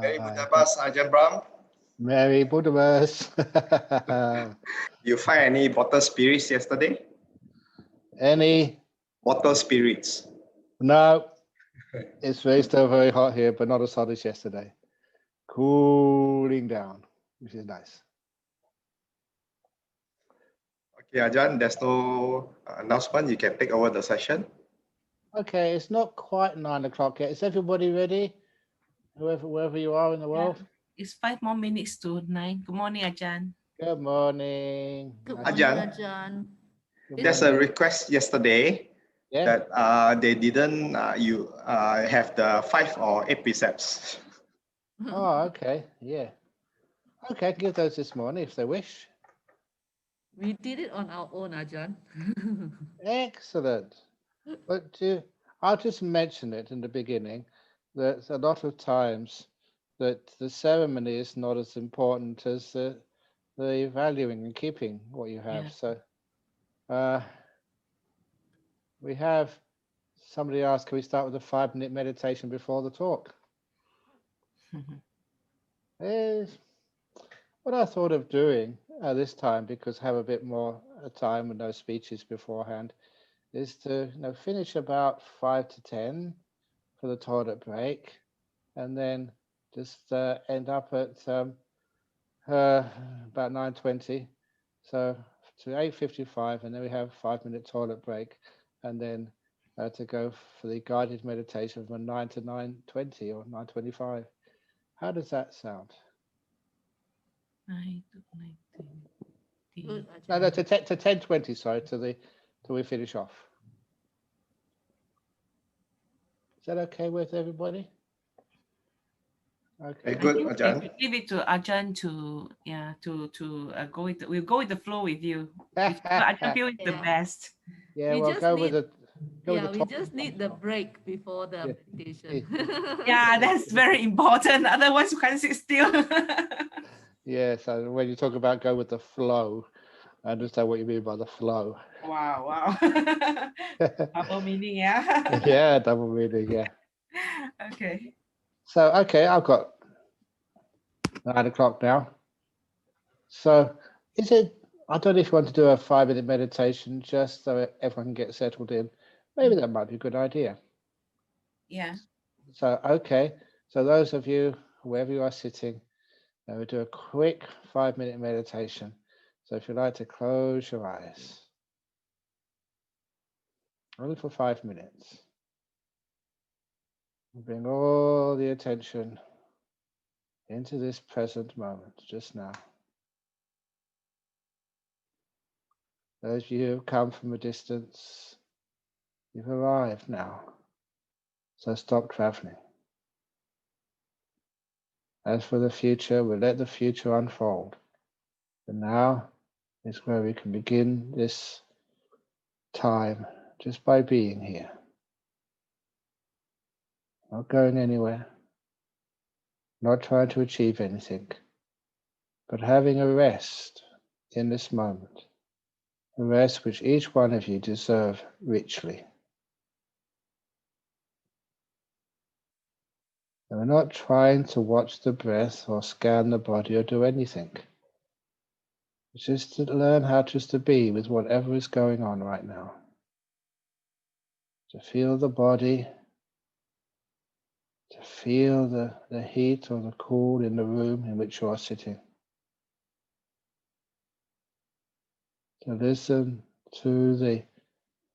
Merry Buddhabas, Ajahn Brahm. Merry Buddhabas. You find any bottle spirits yesterday? Any? Bottle spirits. No. It's still very hot here, but not as hot as yesterday. Cooling down, which is nice. Okay, Ajahn, there's no announcement. You can take over the session. Okay, it's not quite 9 o'clock yet. Is everybody ready? Wherever you are in the world? Yeah. It's 5 more minutes to 9. Good morning, Ajahn. Good morning. Good Nice morning, Ajahn. Ajahn. There's a request yesterday that they didn't have the 5 or 8 precepts. Oh, okay. Yeah. Okay, I can give those this morning if they wish. We did it on our own, Ajahn. Excellent. But I'll just mention it in the beginning that a lot of times that the ceremony is not as important as the valuing and keeping what you have. Yeah. So we have somebody asked, can we start with a 5-minute meditation before the talk? Is what I thought of doing this time, because I have a bit more time with no speeches beforehand, is to finish about 5 to 10 for the toilet break, and then just end up at about 9:20, so to 8:55, and then we have a 5-minute toilet break, and then to go for the guided meditation from 9 to 9:20 or 9:25. How does that sound? 9 to 9:20. Good, No, Ajahn. to 10:20. Sorry, till we finish off. Is that okay with everybody? Okay. Good, I think Ajahn. we leave it to Ajahn to go with we'll go with the flow with you. Ajahn feel it's the Yeah. best. Yeah, We well, just go with need- the. Go with Yeah, the we top. just need the break before the meditation. Yeah, that's very important. Otherwise, you can't sit still. Yeah, so when you talk about go with the flow, I understand what you mean by the flow. Wow. Double meaning, yeah. Yeah, double meaning, yeah. Okay. So, okay, I've got 9 o'clock now. So, I don't know if you want to do a 5-minute meditation just so everyone can get settled in. Maybe that might be a good idea. Yeah. So, okay, so those of you, wherever you are sitting, we'll do a quick 5-minute meditation. So if you'd like to close your eyes, only for 5 minutes. Bring all the attention into this present moment, just now. Those of you who have come from a distance, you've arrived now. So stop traveling. As for the future, we'll let the future unfold. But now is where we can begin this time just by being here. Not going anywhere, not trying to achieve anything, but having a rest in this moment, a rest which each one of you deserve richly. And we're not trying to watch the breath or scan the body or do anything. It's just to learn how just to be with whatever is going on right now. To feel the body, to feel the heat or the cool in the room in which you are sitting. To listen to the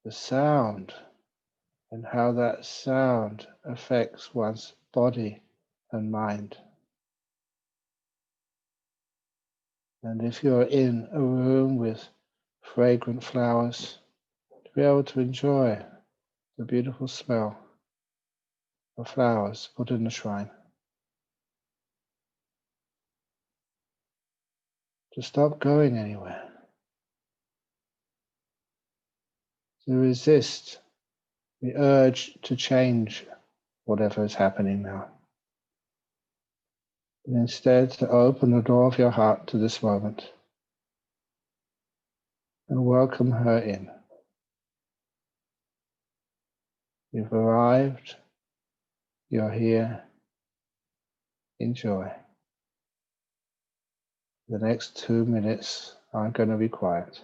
sound and how that sound affects one's body and mind. And if you're in a room with fragrant flowers, to be able to enjoy the beautiful smell of flowers put in the shrine. To stop going anywhere. To resist the urge to change whatever is happening now. And instead to open the door of your heart to this moment and welcome her in. You've arrived, you're here, enjoy. The next 2 minutes, I'm going to be quiet.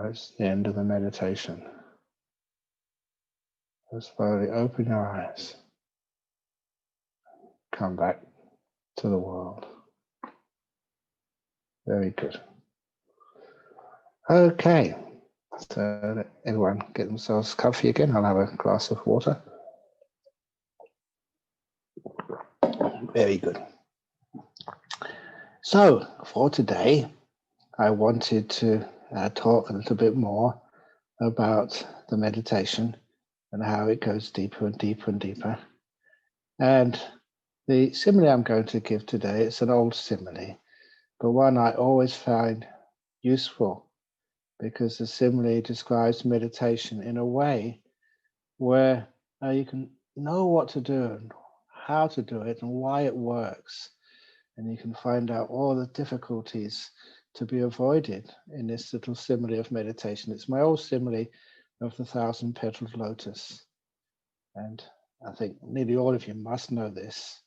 It's the end of the meditation. So slowly open your eyes. Come back to the world. Very good. Okay. So let everyone get themselves comfy again. I'll have a glass of water. Very good. So for today, I wanted to talk a little bit more about the meditation and how it goes deeper and deeper and deeper. And the simile I'm going to give today, it's an old simile, but one I always find useful because the simile describes meditation in a way where you can know what to do and how to do it and why it works. And you can find out all the difficulties to be avoided in this little simile of meditation. It's my old simile of the 1,000-petaled lotus. And I think nearly all of you must know this.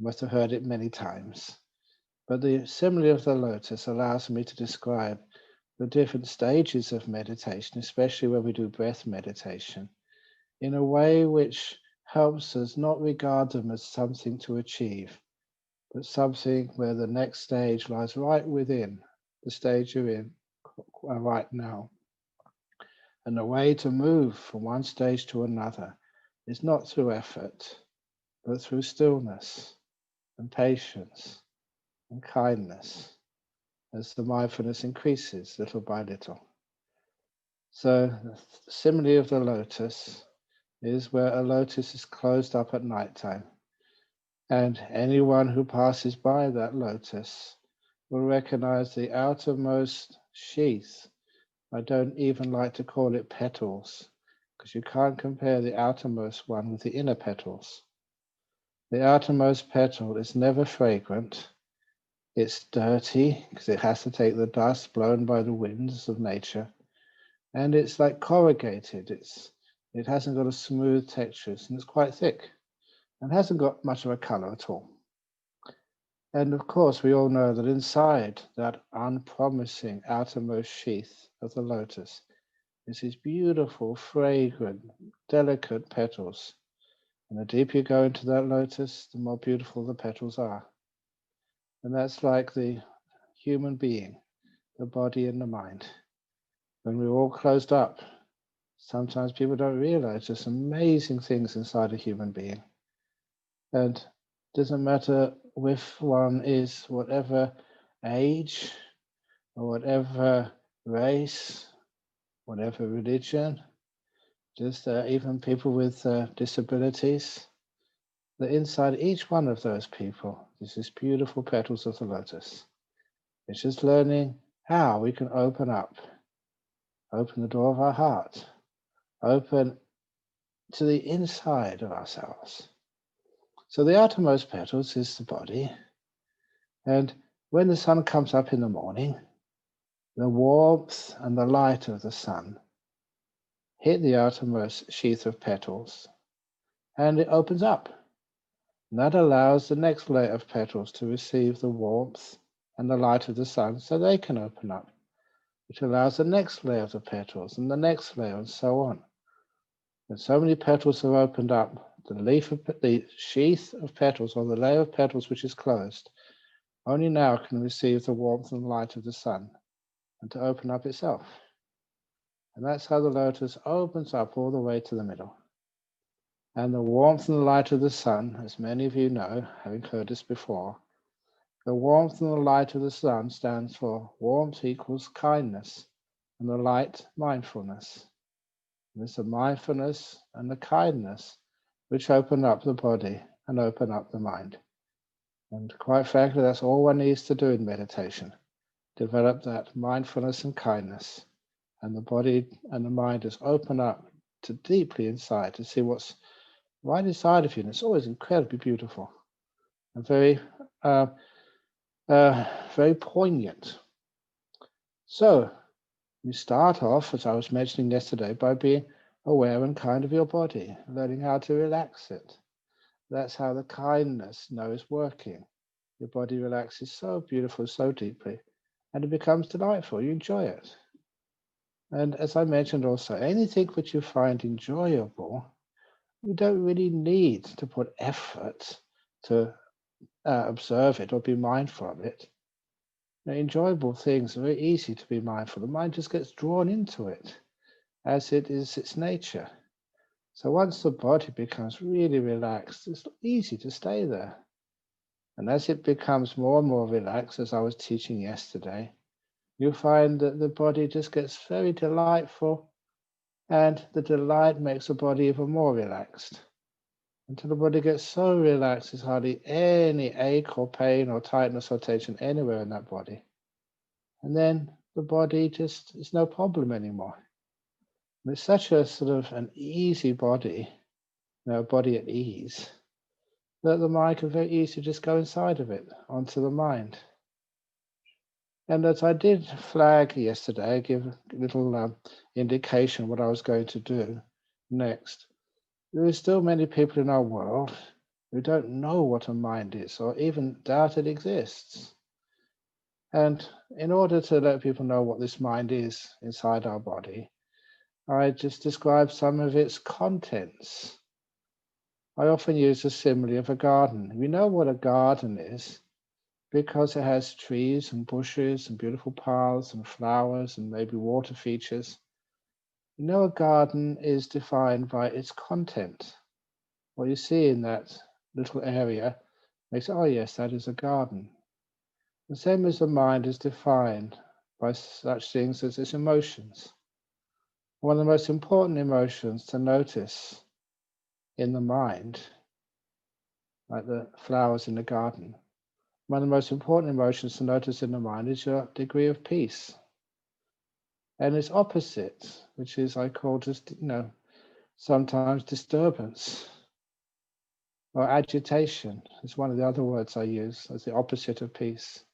You must have heard it many times. But the simile of the lotus allows me to describe the different stages of meditation, especially when we do breath meditation, in a way which helps us not regard them as something to achieve, but something where the next stage lies right within the stage you're in right now. And the way to move from one stage to another is not through effort, but through stillness and patience and kindness as the mindfulness increases little by little. So the simile of the lotus is where a lotus is closed up at night time. And anyone who passes by that lotus will recognize the outermost sheath. I don't even like to call it petals, because you can't compare the outermost one with the inner petals. The outermost petal is never fragrant. It's dirty, because it has to take the dust blown by the winds of nature. and it's like corrugated. It hasn't got a smooth texture, and it's quite thick, and hasn't got much of a color at all. And of course, we all know that inside that unpromising outermost sheath of the lotus is these beautiful, fragrant, delicate petals. And the deeper you go into that lotus, the more beautiful the petals are. And that's like the human being, the body and the mind. When we're all closed up, sometimes people don't realize there's amazing things inside a human being. And it doesn't matter if one is whatever age or whatever race, whatever religion, just even people with disabilities. The inside each one of those people is this beautiful petals of the lotus. It's just learning how we can open the door of our heart, open to the inside of ourselves. So the outermost petals is the body, and when the sun comes up in the morning, the warmth and the light of the sun hit the outermost sheath of petals, and it opens up. And that allows the next layer of petals to receive the warmth and the light of the sun so they can open up, which allows the next layer of the petals and the next layer and so on. And so many petals have opened up, the sheath of petals or the layer of petals which is closed only now can receive the warmth and light of the sun and to open up itself. And that's how the lotus opens up all the way to the middle. And the warmth and the light of the sun, as many of you know, having heard this before, the warmth and the light of the sun stands for warmth equals kindness, and the light, mindfulness. And it's the mindfulness and the kindness which open up the body and open up the mind. And quite frankly, that's all one needs to do in meditation. Develop that mindfulness and kindness. And the body and the mind just open up to deeply inside to see what's right inside of you. And it's always incredibly beautiful and very poignant. So you start off, as I was mentioning yesterday, by being aware and kind of your body, learning how to relax it. That's how the kindness is working. Your body relaxes so beautiful, so deeply, and it becomes delightful. You enjoy it. And as I mentioned also, anything which you find enjoyable, you don't really need to put effort to observe it or be mindful of it. Enjoyable things are very easy to be mindful. The mind just gets drawn into it as it is its nature. So once the body becomes really relaxed, it's easy to stay there. And as it becomes more and more relaxed, as I was teaching yesterday, you find that the body just gets very delightful, and the delight makes the body even more relaxed. Until the body gets so relaxed, there's hardly any ache or pain or tightness or tension anywhere in that body. And then the body just is no problem anymore. And it's such a sort of an easy body, a body at ease, that the mind can very easily just go inside of it, onto the mind. And as I did flag yesterday, give a little indication what I was going to do next, there are still many people in our world who don't know what a mind is or even doubt it exists. And in order to let people know what this mind is inside our body, I just describe some of its contents. I often use the simile of a garden. We know what a garden is because it has trees and bushes and beautiful paths and flowers and maybe water features. You know, a garden is defined by its content. What you see in that little area makes, oh yes, that is a garden. The same as the mind is defined by such things as its emotions. One of the most important emotions to notice in the mind, like the flowers in the garden, one of the most important emotions to notice in the mind is your degree of peace. And its opposite, which is I call just, sometimes disturbance or agitation, is one of the other words I use as the opposite of peace.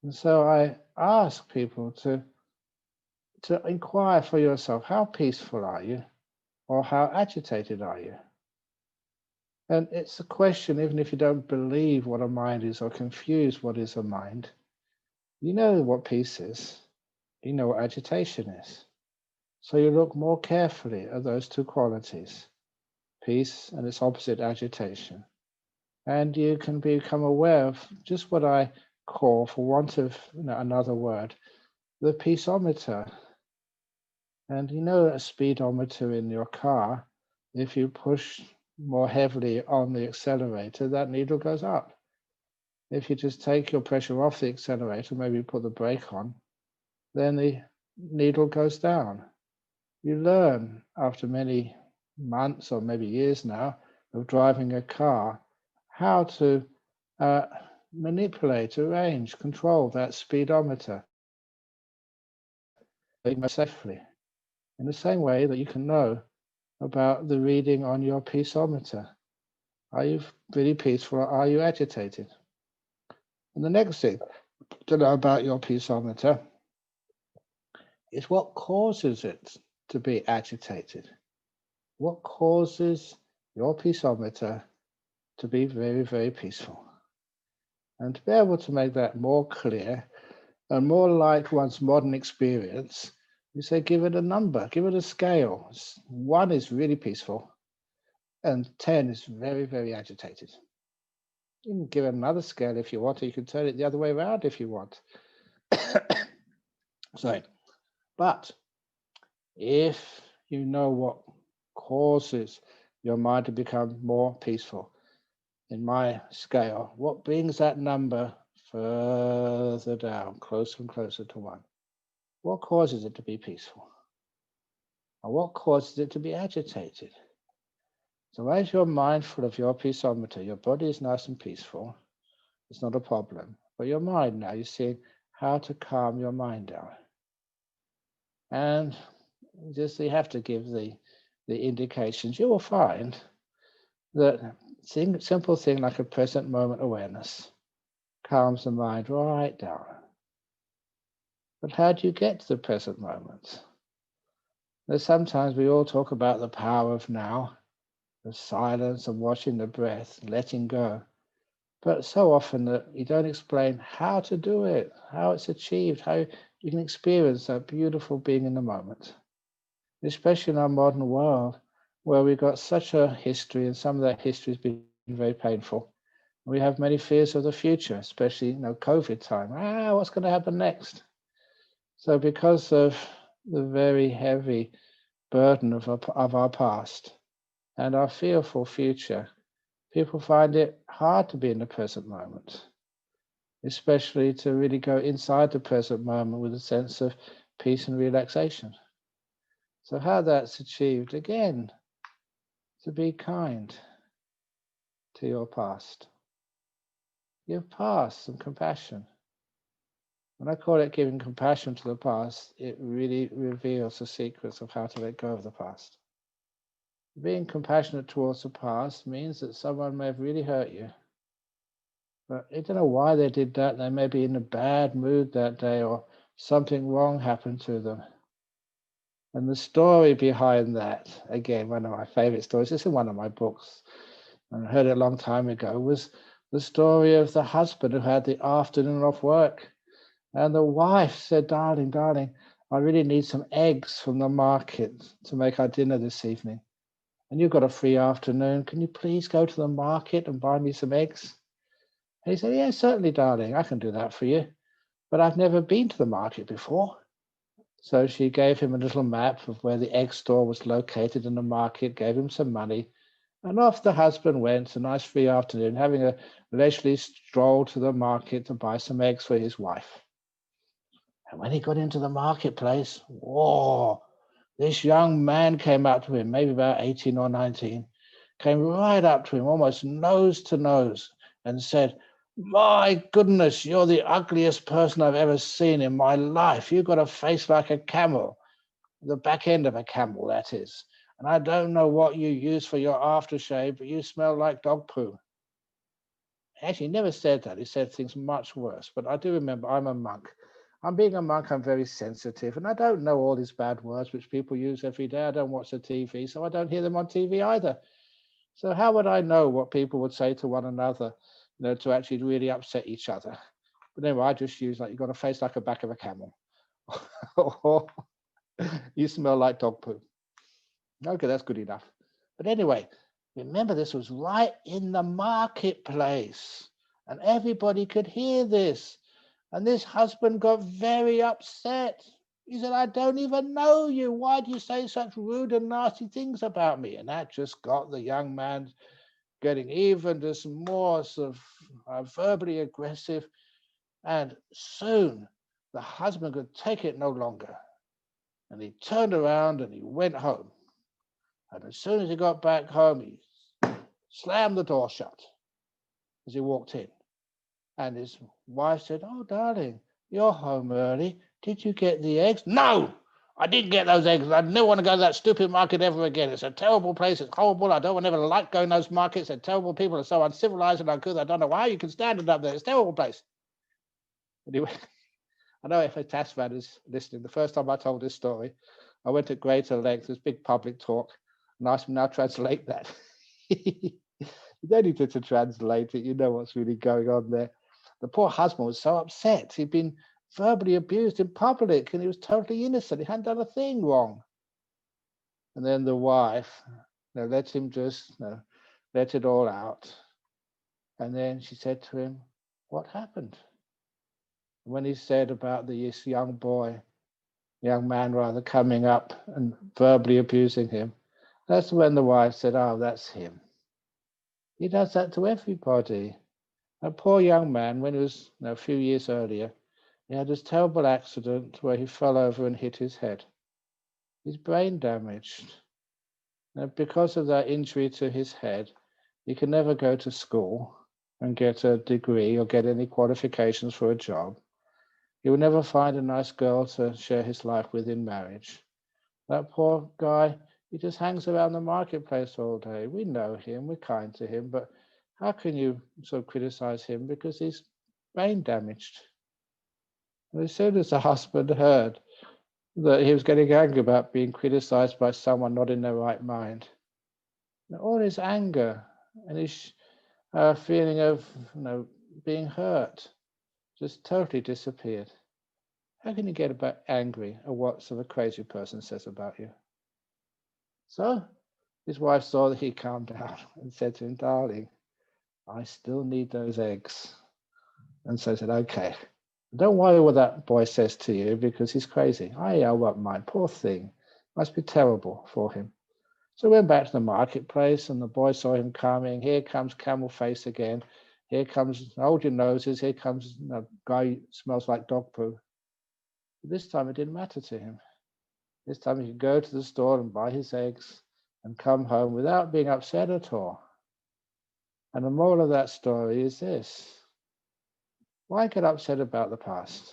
And so I ask people to to inquire for yourself, how peaceful are you? Or how agitated are you? And it's a question, even if you don't believe what a mind is or confuse what is a mind, you know what peace is, you know what agitation is. So you look more carefully at those two qualities, peace and its opposite, agitation. And you can become aware of just what I call, for want of another word, the peaceometer. And you know a speedometer in your car, if you push more heavily on the accelerator, that needle goes up. If you just take your pressure off the accelerator, maybe put the brake on, then the needle goes down. You learn after many months or maybe years now of driving a car how to manipulate, arrange, control that speedometer safely. In the same way that you can know about the reading on your peaceometer. Are you really peaceful or are you agitated? And the next thing to know about your peaceometer is what causes it to be agitated. What causes your peaceometer to be very, very peaceful? And to be able to make that more clear and more like one's modern experience, you say, give it a number, give it a scale. 1 is really peaceful and 10 is very, very agitated. You can give it another scale if you want, or you can turn it the other way around if you want. Sorry. But if you know what causes your mind to become more peaceful, in my scale, what brings that number further down, closer and closer to 1? What causes it to be peaceful? And what causes it to be agitated? So as you're mindful of your peaceometer, your body is nice and peaceful. It's not a problem. But your mind now, you're seeing how to calm your mind down. And just you have to give the indications. You will find that simple thing like a present moment awareness calms the mind right down. But how do you get to the present moment? There's sometimes we all talk about the power of now, of silence and watching the breath, letting go. But so often that you don't explain how to do it, how it's achieved, how you can experience that beautiful being in the moment. Especially in our modern world, where we've got such a history, and some of that history has been very painful. We have many fears of the future, especially COVID time. What's going to happen next? So because of the very heavy burden of our past and our fearful future, people find it hard to be in the present moment, especially to really go inside the present moment with a sense of peace and relaxation. So how that's achieved, again, to be kind to your past. Give past some compassion. When I call it giving compassion to the past, it really reveals the secrets of how to let go of the past. Being compassionate towards the past means that someone may have really hurt you, but I don't know why they did that. They may be in a bad mood that day or something wrong happened to them. And the story behind that, again, one of my favorite stories, it's in one of my books, and I heard it a long time ago, was the story of the husband who had the afternoon off work. And the wife said, darling, I really need some eggs from the market to make our dinner this evening. And you've got a free afternoon. Can you please go to the market and buy me some eggs? And he said, yeah, certainly, darling, I can do that for you. But I've never been to the market before. So she gave him a little map of where the egg store was located in the market, gave him some money. And off the husband went, a nice free afternoon, having a leisurely stroll to the market to buy some eggs for his wife. And when he got into the marketplace, whoa, this young man came up to him, maybe about 18 or 19, came right up to him, almost nose to nose, and said, my goodness, you're the ugliest person I've ever seen in my life. You've got a face like a camel, the back end of a camel, that is. And I don't know what you use for your aftershave, but you smell like dog poo. Actually, he never said that. He said things much worse. But I do remember, I'm a monk. I'm being a monk, I'm very sensitive, and I don't know all these bad words which people use every day. I don't watch the TV, so I don't hear them on TV either. So how would I know what people would say to one another, to actually really upset each other? But anyway, I just use like, you've got a face like a back of a camel. Or you smell like dog poo. Okay, that's good enough. But anyway, remember this was right in the marketplace and everybody could hear this. And this husband got very upset. He said, I don't even know you. Why do you say such rude and nasty things about me? And that just got the young man getting even just more sort of verbally aggressive. And soon the husband could take it no longer. And he turned around and he went home. And as soon as he got back home, he slammed the door shut as he walked in. And his wife said, oh, darling, you're home early. Did you get the eggs? No, I didn't get those eggs. I never want to go to that stupid market ever again. It's a terrible place. It's horrible. I don't ever like going to those markets. They're terrible. People are so uncivilized and uncouth. I don't know how you can stand it up there. It's a terrible place. Anyway, I know if a Tasman is listening, the first time I told this story, I went at greater length, this big public talk, and asked me now translate that. You don't need to translate it. You know what's really going on there. The poor husband was so upset. He'd been verbally abused in public and he was totally innocent. He hadn't done a thing wrong. And then the wife let him just let it all out. And then she said to him, what happened? And when he said about this young man rather, coming up and verbally abusing him, that's when the wife said, oh, that's him. He does that to everybody. A poor young man, when he was a few years earlier, he had this terrible accident where he fell over and hit his head. His brain damaged. And because of that injury to his head, he can never go to school and get a degree or get any qualifications for a job. He will never find a nice girl to share his life with in marriage. That poor guy, he just hangs around the marketplace all day. We know him, we're kind to him, but how can you sort of criticize him because he's brain damaged? And as soon as the husband heard that he was getting angry about being criticized by someone not in their right mind, all his anger and his feeling of being hurt just totally disappeared. How can you get angry at what sort of a crazy person says about you? So his wife saw that he calmed down and said to him, darling, I still need those eggs. And so I said, okay, don't worry what that boy says to you because he's crazy. I won't mind. Poor thing. Must be terrible for him. So we went back to the marketplace and the boy saw him coming. Here comes Camel Face again. Here comes, hold your noses. Here comes a guy who smells like dog poo. But this time it didn't matter to him. This time he could go to the store and buy his eggs and come home without being upset at all. And the moral of that story is this. Why get upset about the past?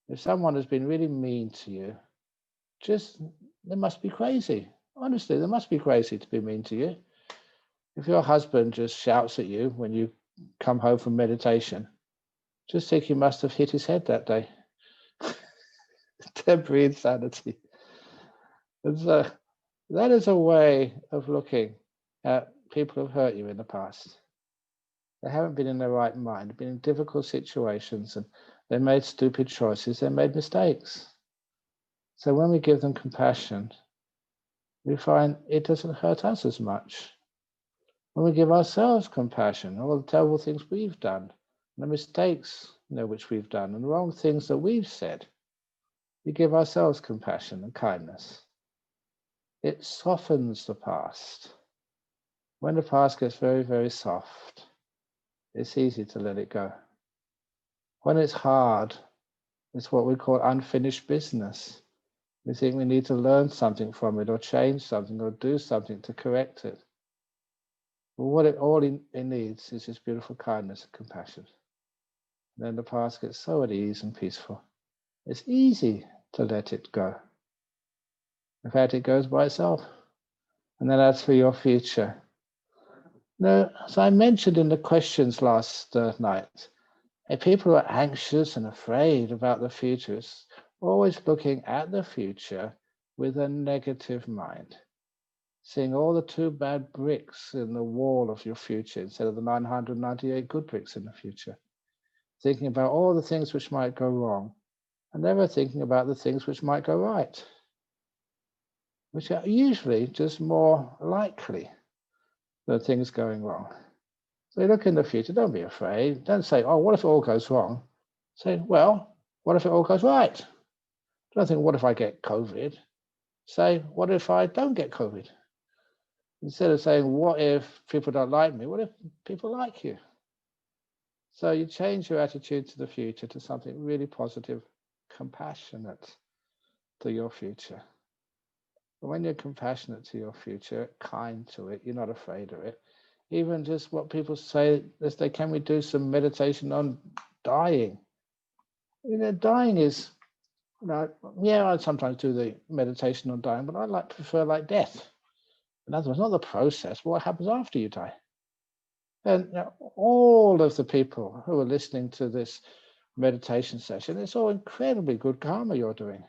If someone has been really mean to you, they must be crazy. Honestly, they must be crazy to be mean to you. If your husband just shouts at you when you come home from meditation, just think he must have hit his head that day. Temporary insanity. And so that is a way of looking at people who've hurt you in the past. They haven't been in their right mind, been in difficult situations, and they made stupid choices, they made mistakes. So when we give them compassion, we find it doesn't hurt us as much. When we give ourselves compassion, all the terrible things we've done, the mistakes which we've done, and the wrong things that we've said, we give ourselves compassion and kindness. It softens the past. When the past gets very, very soft, it's easy to let it go. When it's hard, it's what we call unfinished business. We think we need to learn something from it or change something or do something to correct it. But what it needs is this beautiful kindness and compassion. And then the past gets so at ease and peaceful. It's easy to let it go. In fact, it goes by itself. And then as for your future, as I mentioned in the questions last night, And people who are anxious and afraid about the future is always looking at the future with a negative mind, seeing all the 2 bad bricks in the wall of your future instead of the 998 good bricks in the future, thinking about all the things which might go wrong and never thinking about the things which might go right, which are usually just more likely than things going wrong. So you look in the future, don't be afraid. Don't say, oh, what if it all goes wrong? Say, well, what if it all goes right? Don't think, what if I get COVID? Say, what if I don't get COVID? Instead of saying, what if people don't like me? What if people like you? So you change your attitude to the future to something really positive, compassionate to your future. But when you're compassionate to your future, kind to it, you're not afraid of it. Even just what people say, can we do some meditation on dying? Dying is, I sometimes do the meditation on dying, but I prefer death. In other words, not the process, but what happens after you die. And all of the people who are listening to this meditation session, it's all incredibly good karma you're doing.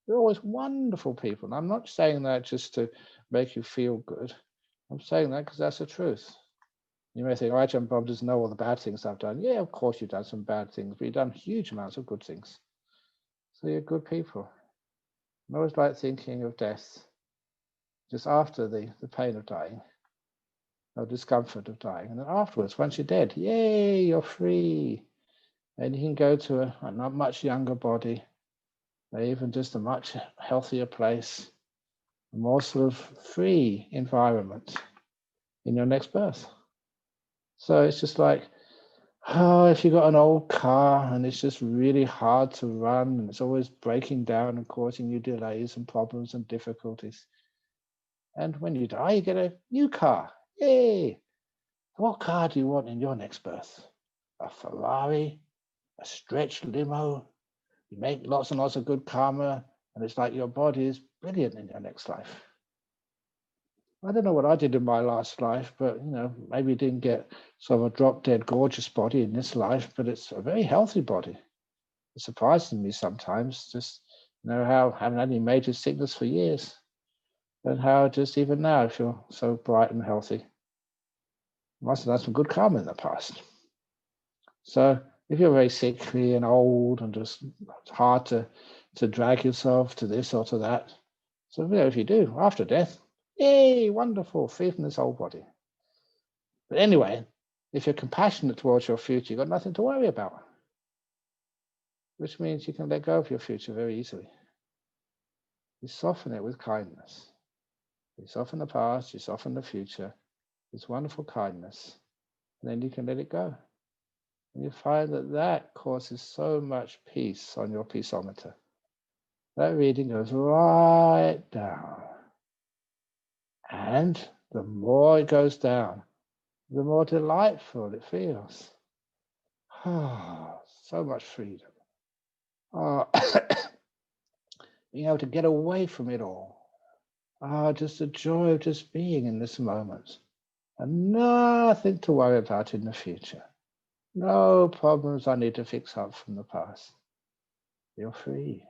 You're always wonderful people. And I'm not saying that just to make you feel good. I'm saying that because that's the truth. You may think, Ajahn Brahm doesn't know all the bad things I've done. Yeah, of course you've done some bad things, but you've done huge amounts of good things. So you're good people. I always like thinking of death just after the pain of dying, or discomfort of dying. And then afterwards, once you're dead, yay, you're free. And you can go to a much younger body, or even just a much healthier place, a more sort of free environment in your next birth. So it's just like, if you've got an old car and it's just really hard to run and it's always breaking down and causing you delays and problems and difficulties. And when you die, you get a new car. Yay! What car do you want in your next birth? A Ferrari? A stretch limo? You make lots and lots of good karma, and it's like your body is brilliant in your next life. I don't know what I did in my last life, but maybe you didn't get sort of a drop-dead gorgeous body in this life, but it's a very healthy body. It surprises me sometimes, just how I haven't had any major sickness for years, and how just even now I feel so bright and healthy. I must have done some good karma in the past. So if you're very sickly and old and just it's hard to drag yourself to this or to that, so if you do after death, yay, wonderful, free from this old body. But anyway, if you're compassionate towards your future, you've got nothing to worry about, which means you can let go of your future very easily. You soften it with kindness. You soften the past, you soften the future, this wonderful kindness, and then you can let it go. And you find that causes so much peace on your peaceometer. That reading goes right down. And the more it goes down, the more delightful it feels. So much freedom. Being able to get away from it all. Just the joy of just being in this moment. And nothing to worry about in the future. No problems I need to fix up from the past. You're free.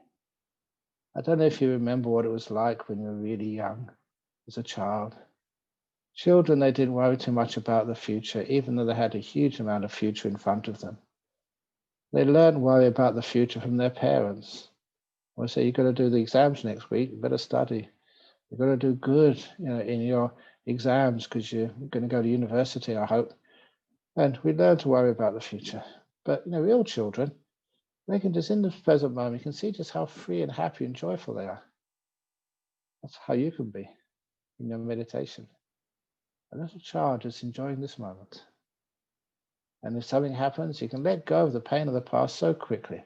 I don't know if you remember what it was like when you were really young, as a child. Children, they didn't worry too much about the future, even though they had a huge amount of future in front of them. They learned worry about the future from their parents. Or say, you've got to do the exams next week, you better study. You've got to do good in your exams because you're going to go to university, I hope. And we learn to worry about the future. But real children, they can just, in the present moment, you can see just how free and happy and joyful they are. That's how you can be in your meditation. A little child just enjoying this moment. And if something happens, you can let go of the pain of the past so quickly.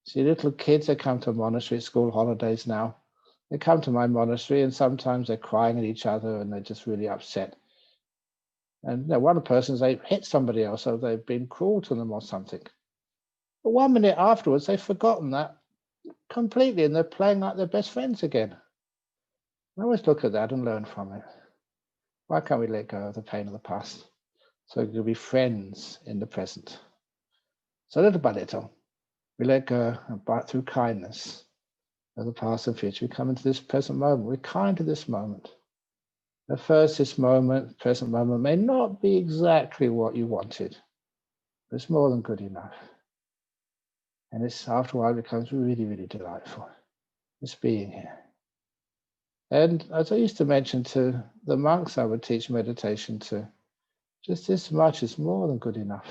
See, little kids, they come to a monastery at school holidays now. They come to my monastery and sometimes they're crying at each other and they're just really upset. And one person, they hit somebody else, or they've been cruel to them or something. But 1 minute afterwards, they've forgotten that completely and they're playing like their best friends again. I always look at that and learn from it. Why can't we let go of the pain of the past so we can be friends in the present? So little by little, we let go, and through kindness of the past and future, we come into this present moment. We're kind to this moment. At first, this moment, present moment, may not be exactly what you wanted, but it's more than good enough. And it's, after a while, it becomes really, really delightful. Just being here. And as I used to mention to the monks I would teach meditation to, just this much is more than good enough.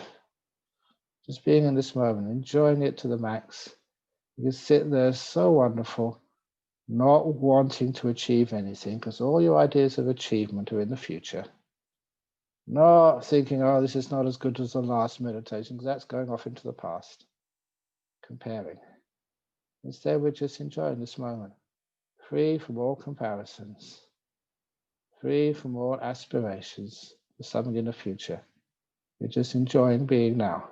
Just being in this moment, enjoying it to the max. You can sit there so wonderful, not wanting to achieve anything, because all your ideas of achievement are in the future. Not thinking, oh, this is not as good as the last meditation, because that's going off into the past. Comparing. Instead, we're just enjoying this moment, free from all comparisons, free from all aspirations for something in the future. You're just enjoying being now.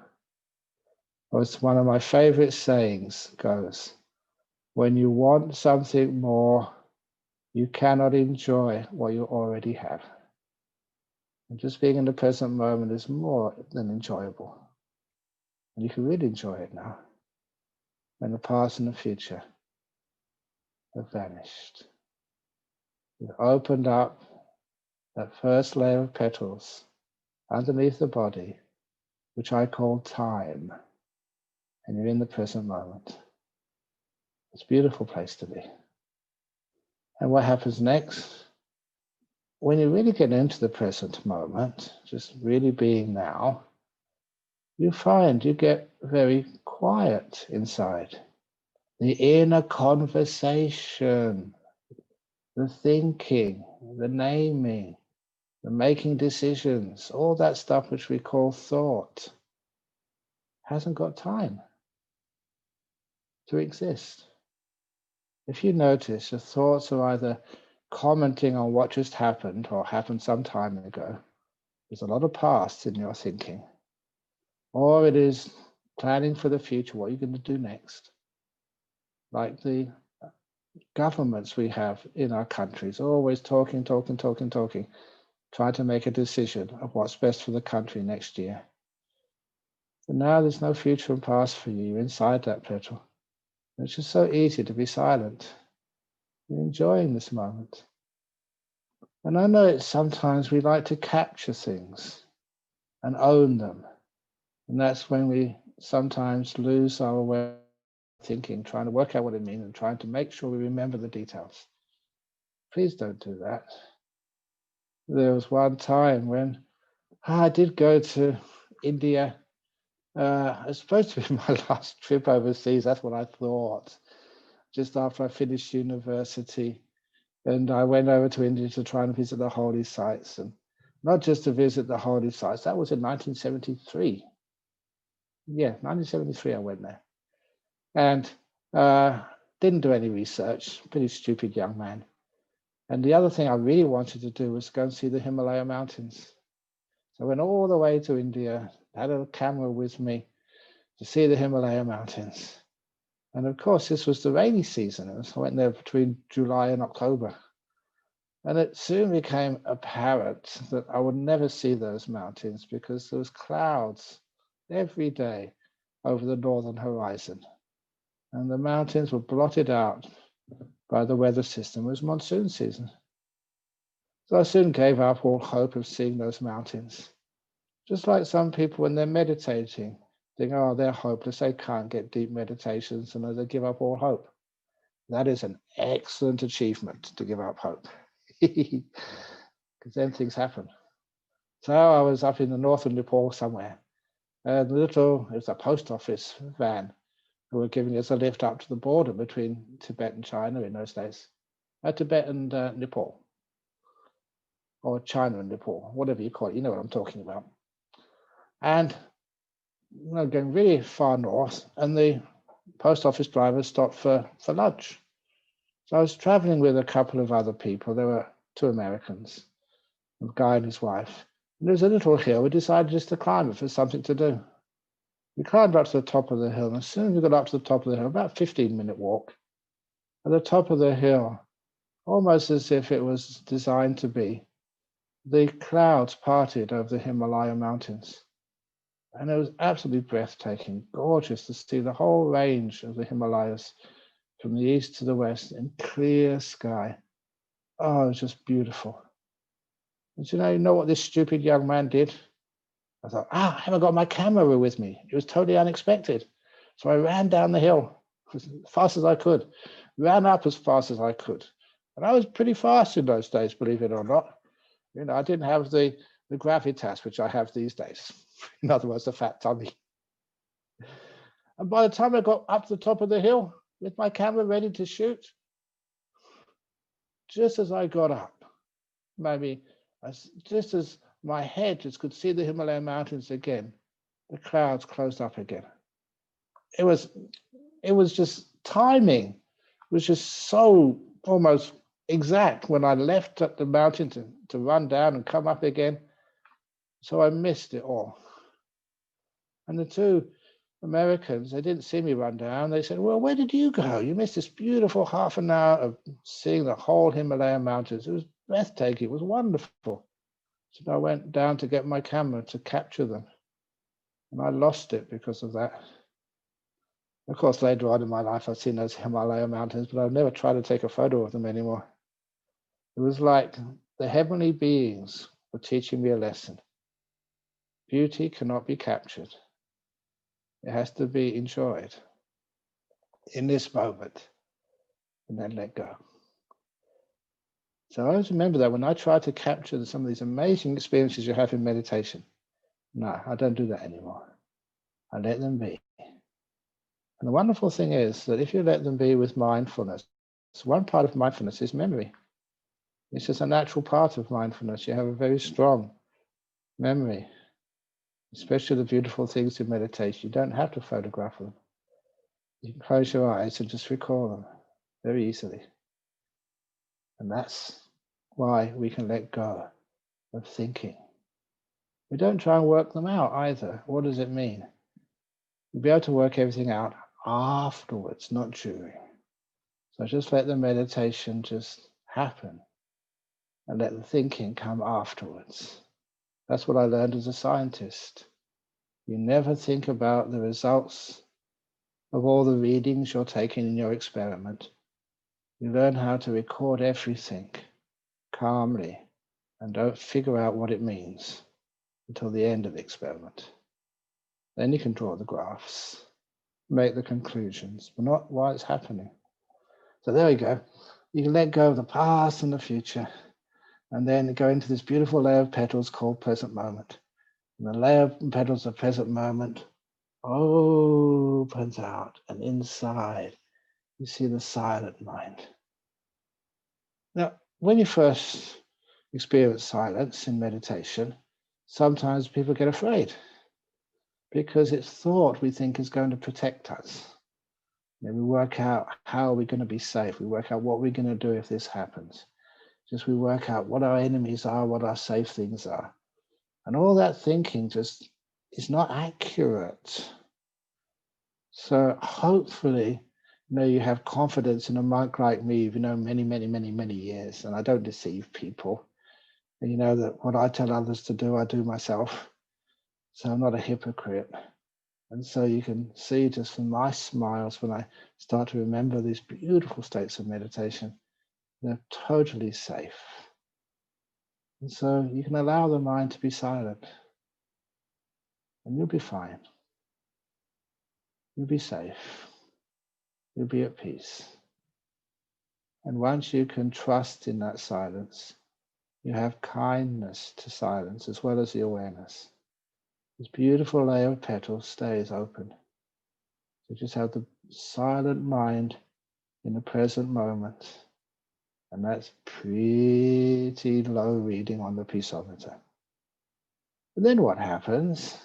Or it's one of my favorite sayings goes, when you want something more, you cannot enjoy what you already have. And just being in the present moment is more than enjoyable. And you can really enjoy it now, when the past and the future have vanished. You've opened up that first layer of petals underneath the body, which I call time, and you're in the present moment. It's a beautiful place to be. And what happens next? When you really get into the present moment, just really being now, you find you get very quiet inside. The inner conversation, the thinking, the naming, the making decisions, all that stuff which we call thought, hasn't got time to exist. If you notice, your thoughts are either commenting on what just happened or happened some time ago. There's a lot of past in your thinking. Or it is planning for the future, what you're going to do next. Like the governments we have in our countries, always talking, trying to make a decision of what's best for the country next year. But now there's no future and past for you. You're inside that petal. It's just so easy to be silent. You're enjoying this moment. And I know it's sometimes we like to capture things and own them. And that's when we sometimes lose our way of thinking, trying to work out what it means and trying to make sure we remember the details. Please don't do that. There was one time when I did go to India. It was supposed to be my last trip overseas. That's what I thought. Just after I finished university. And I went over to India to try and visit the holy sites. And not just to visit the holy sites. That was in 1973. Yeah, 1973 I went there. And didn't do any research. Pretty stupid young man. And the other thing I really wanted to do was go and see the Himalaya mountains. So I went all the way to India, had a camera with me to see the Himalaya mountains. And of course, this was the rainy season. So I went there between July and October. And it soon became apparent that I would never see those mountains because there was clouds every day over the northern horizon. And the mountains were blotted out by the weather system. It was monsoon season. So I soon gave up all hope of seeing those mountains. Just like some people when they're meditating, think, oh, they're hopeless, they can't get deep meditations, and they give up all hope. That is an excellent achievement, to give up hope. Because then things happen. So I was up in the northern Nepal somewhere, and it was a post office van who were giving us a lift up to the border between Tibet and China in those days. Tibet and Nepal, or China and Nepal, whatever you call it, you know what I'm talking about. And going really far north, and the post office driver stopped for lunch. So I was traveling with a couple of other people. There were 2 Americans, a guy and his wife. And there was a little hill. We decided just to climb it for something to do. We climbed up to the top of the hill, and as soon as we got up to the top of the hill, about a 15-minute walk, at the top of the hill, almost as if it was designed to be, the clouds parted over the Himalaya mountains. And it was absolutely breathtaking, gorgeous to see the whole range of the Himalayas from the east to the west in clear sky. Oh, it was just beautiful. And you know what this stupid young man did? I thought, I haven't got my camera with me. It was totally unexpected. So I ran down the hill as fast as I could, ran up as fast as I could. And I was pretty fast in those days, believe it or not. You know, I didn't have the gravitas, which I have these days. In other words, the fat tummy. And by the time I got up to the top of the hill with my camera ready to shoot, just as I got up, maybe just as my head just could see the Himalayan mountains again, the clouds closed up again. It was just timing. It was just so almost exact when I left the mountain to run down and come up again. So I missed it all. And the two Americans, they didn't see me run down. They said, well, where did you go? You missed this beautiful half an hour of seeing the whole Himalayan mountains. It was breathtaking. It was wonderful. So I went down to get my camera to capture them. And I lost it because of that. Of course, later on in my life, I've seen those Himalaya mountains, but I've never tried to take a photo of them anymore. It was like the heavenly beings were teaching me a lesson. Beauty cannot be captured. It has to be enjoyed in this moment and then let go. So I always remember that when I try to capture some of these amazing experiences you have in meditation. No, I don't do that anymore. I let them be. And the wonderful thing is that if you let them be with mindfulness, one part of mindfulness is memory. It's just a natural part of mindfulness. You have a very strong memory, especially the beautiful things in meditation. You don't have to photograph them. You can close your eyes and just recall them very easily. And that's why we can let go of thinking. We don't try and work them out either. What does it mean? You'll be able to work everything out afterwards, not during. So just let the meditation just happen and let the thinking come afterwards. That's what I learned as a scientist. You never think about the results of all the readings you're taking in your experiment. You learn how to record everything calmly and don't figure out what it means until the end of the experiment. Then you can draw the graphs, make the conclusions, but not why it's happening. So there we go. You can let go of the past and the future, and then go into this beautiful layer of petals called present moment. And the layer of petals of present moment opens out, and inside you see the silent mind. Now, when you first experience silence in meditation, sometimes people get afraid because it's thought we think is going to protect us. And we work out how we're going to be safe. We work out what we're going to do if this happens. Just we work out what our enemies are, what our safe things are. And all that thinking just is not accurate. So hopefully, you have confidence in a monk like me, you've known many years, and I don't deceive people. And you know that what I tell others to do, I do myself. So I'm not a hypocrite. And so you can see just from my smiles when I start to remember these beautiful states of meditation, they're totally safe. And so you can allow the mind to be silent and you'll be fine. You'll be safe. You'll be at peace. And once you can trust in that silence, you have kindness to silence as well as the awareness. This beautiful layer of petals stays open. So just have the silent mind in the present moment. And that's pretty low reading on the peaceometer. And then what happens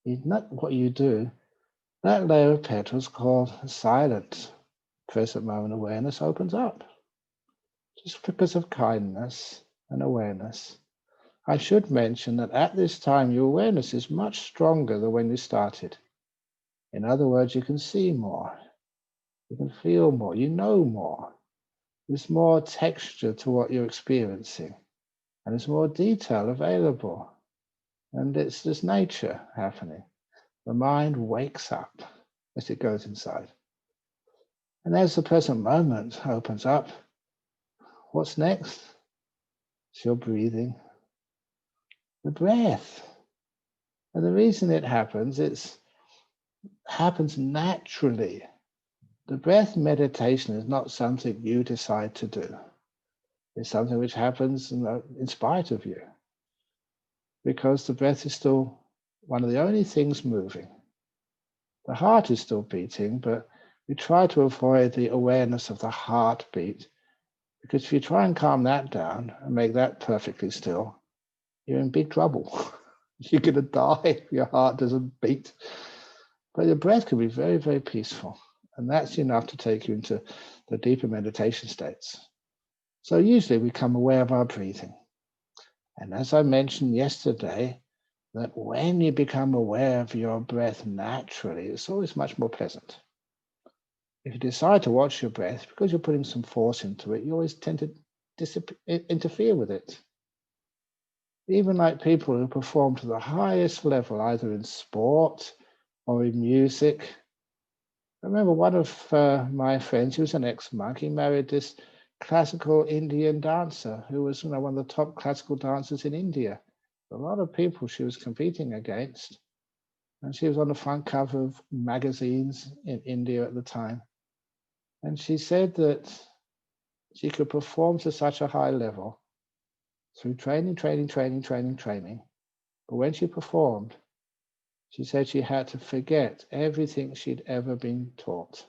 is not what you do. That layer of petals called silent present moment awareness opens up. Just because of kindness and awareness. I should mention that at this time your awareness is much stronger than when you started. In other words, you can see more. You can feel more. You know more. There's more texture to what you're experiencing. And there's more detail available. And it's this nature happening. The mind wakes up as it goes inside. And as the present moment opens up, what's next? It's your breathing, the breath. And the reason it happens, it happens naturally. The breath meditation is not something you decide to do. It's something which happens in spite of you, because the breath is still one of the only things moving. The heart is still beating, but we try to avoid the awareness of the heartbeat, because if you try and calm that down and make that perfectly still, you're in big trouble. You're going to die if your heart doesn't beat. But your breath can be very, very peaceful. And that's enough to take you into the deeper meditation states. So usually we become aware of our breathing. And as I mentioned yesterday, that when you become aware of your breath naturally, it's always much more pleasant. If you decide to watch your breath, because you're putting some force into it, you always tend to interfere with it. Even like people who perform to the highest level, either in sport or in music. I remember one of my friends, he was an ex-monk, he married this classical Indian dancer who was one of the top classical dancers in India. A lot of people she was competing against. And she was on the front cover of magazines in India at the time. And she said that she could perform to such a high level through training. But when she performed, she said she had to forget everything she'd ever been taught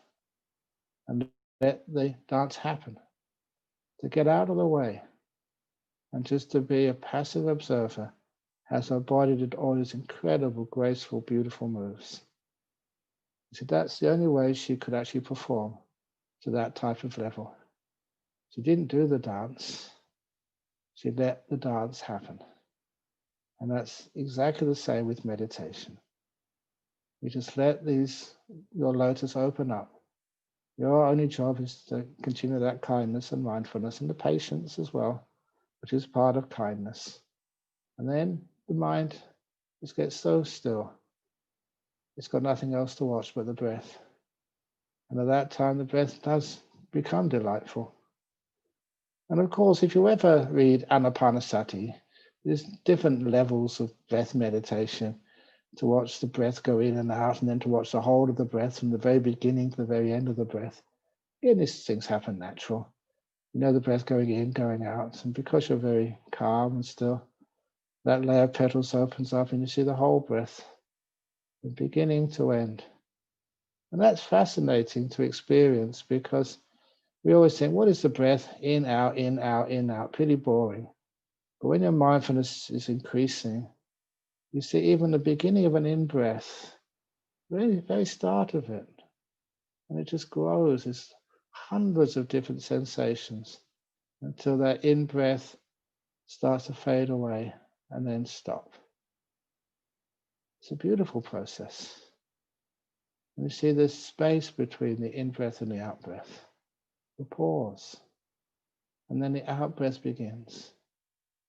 and let the dance happen, to get out of the way and just to be a passive observer as her body did all these incredible, graceful, beautiful moves. She said that's the only way she could actually perform to that type of level. She didn't do the dance. She let the dance happen. And that's exactly the same with meditation. You just let your lotus open up. Your only job is to continue that kindness and mindfulness and the patience as well, which is part of kindness. And then the mind just gets so still. It's got nothing else to watch but the breath. And at that time, the breath does become delightful. And of course, if you ever read Anapanasati, there's different levels of breath meditation, to watch the breath go in and out, and then to watch the whole of the breath from the very beginning to the very end of the breath. Again, these things happen natural. You know the breath going in, going out, and because you're very calm and still, that layer of petals opens up and you see the whole breath, from beginning to end. And that's fascinating to experience, because we always think, what is the breath? In, out, in, out, in, out. Pretty boring. But when your mindfulness is increasing, you see even the beginning of an in-breath, really very start of it. And it just grows. There's hundreds of different sensations until that in-breath starts to fade away and then stop. It's a beautiful process. And you see this space between the in-breath and the out-breath, the pause. And then the out-breath begins.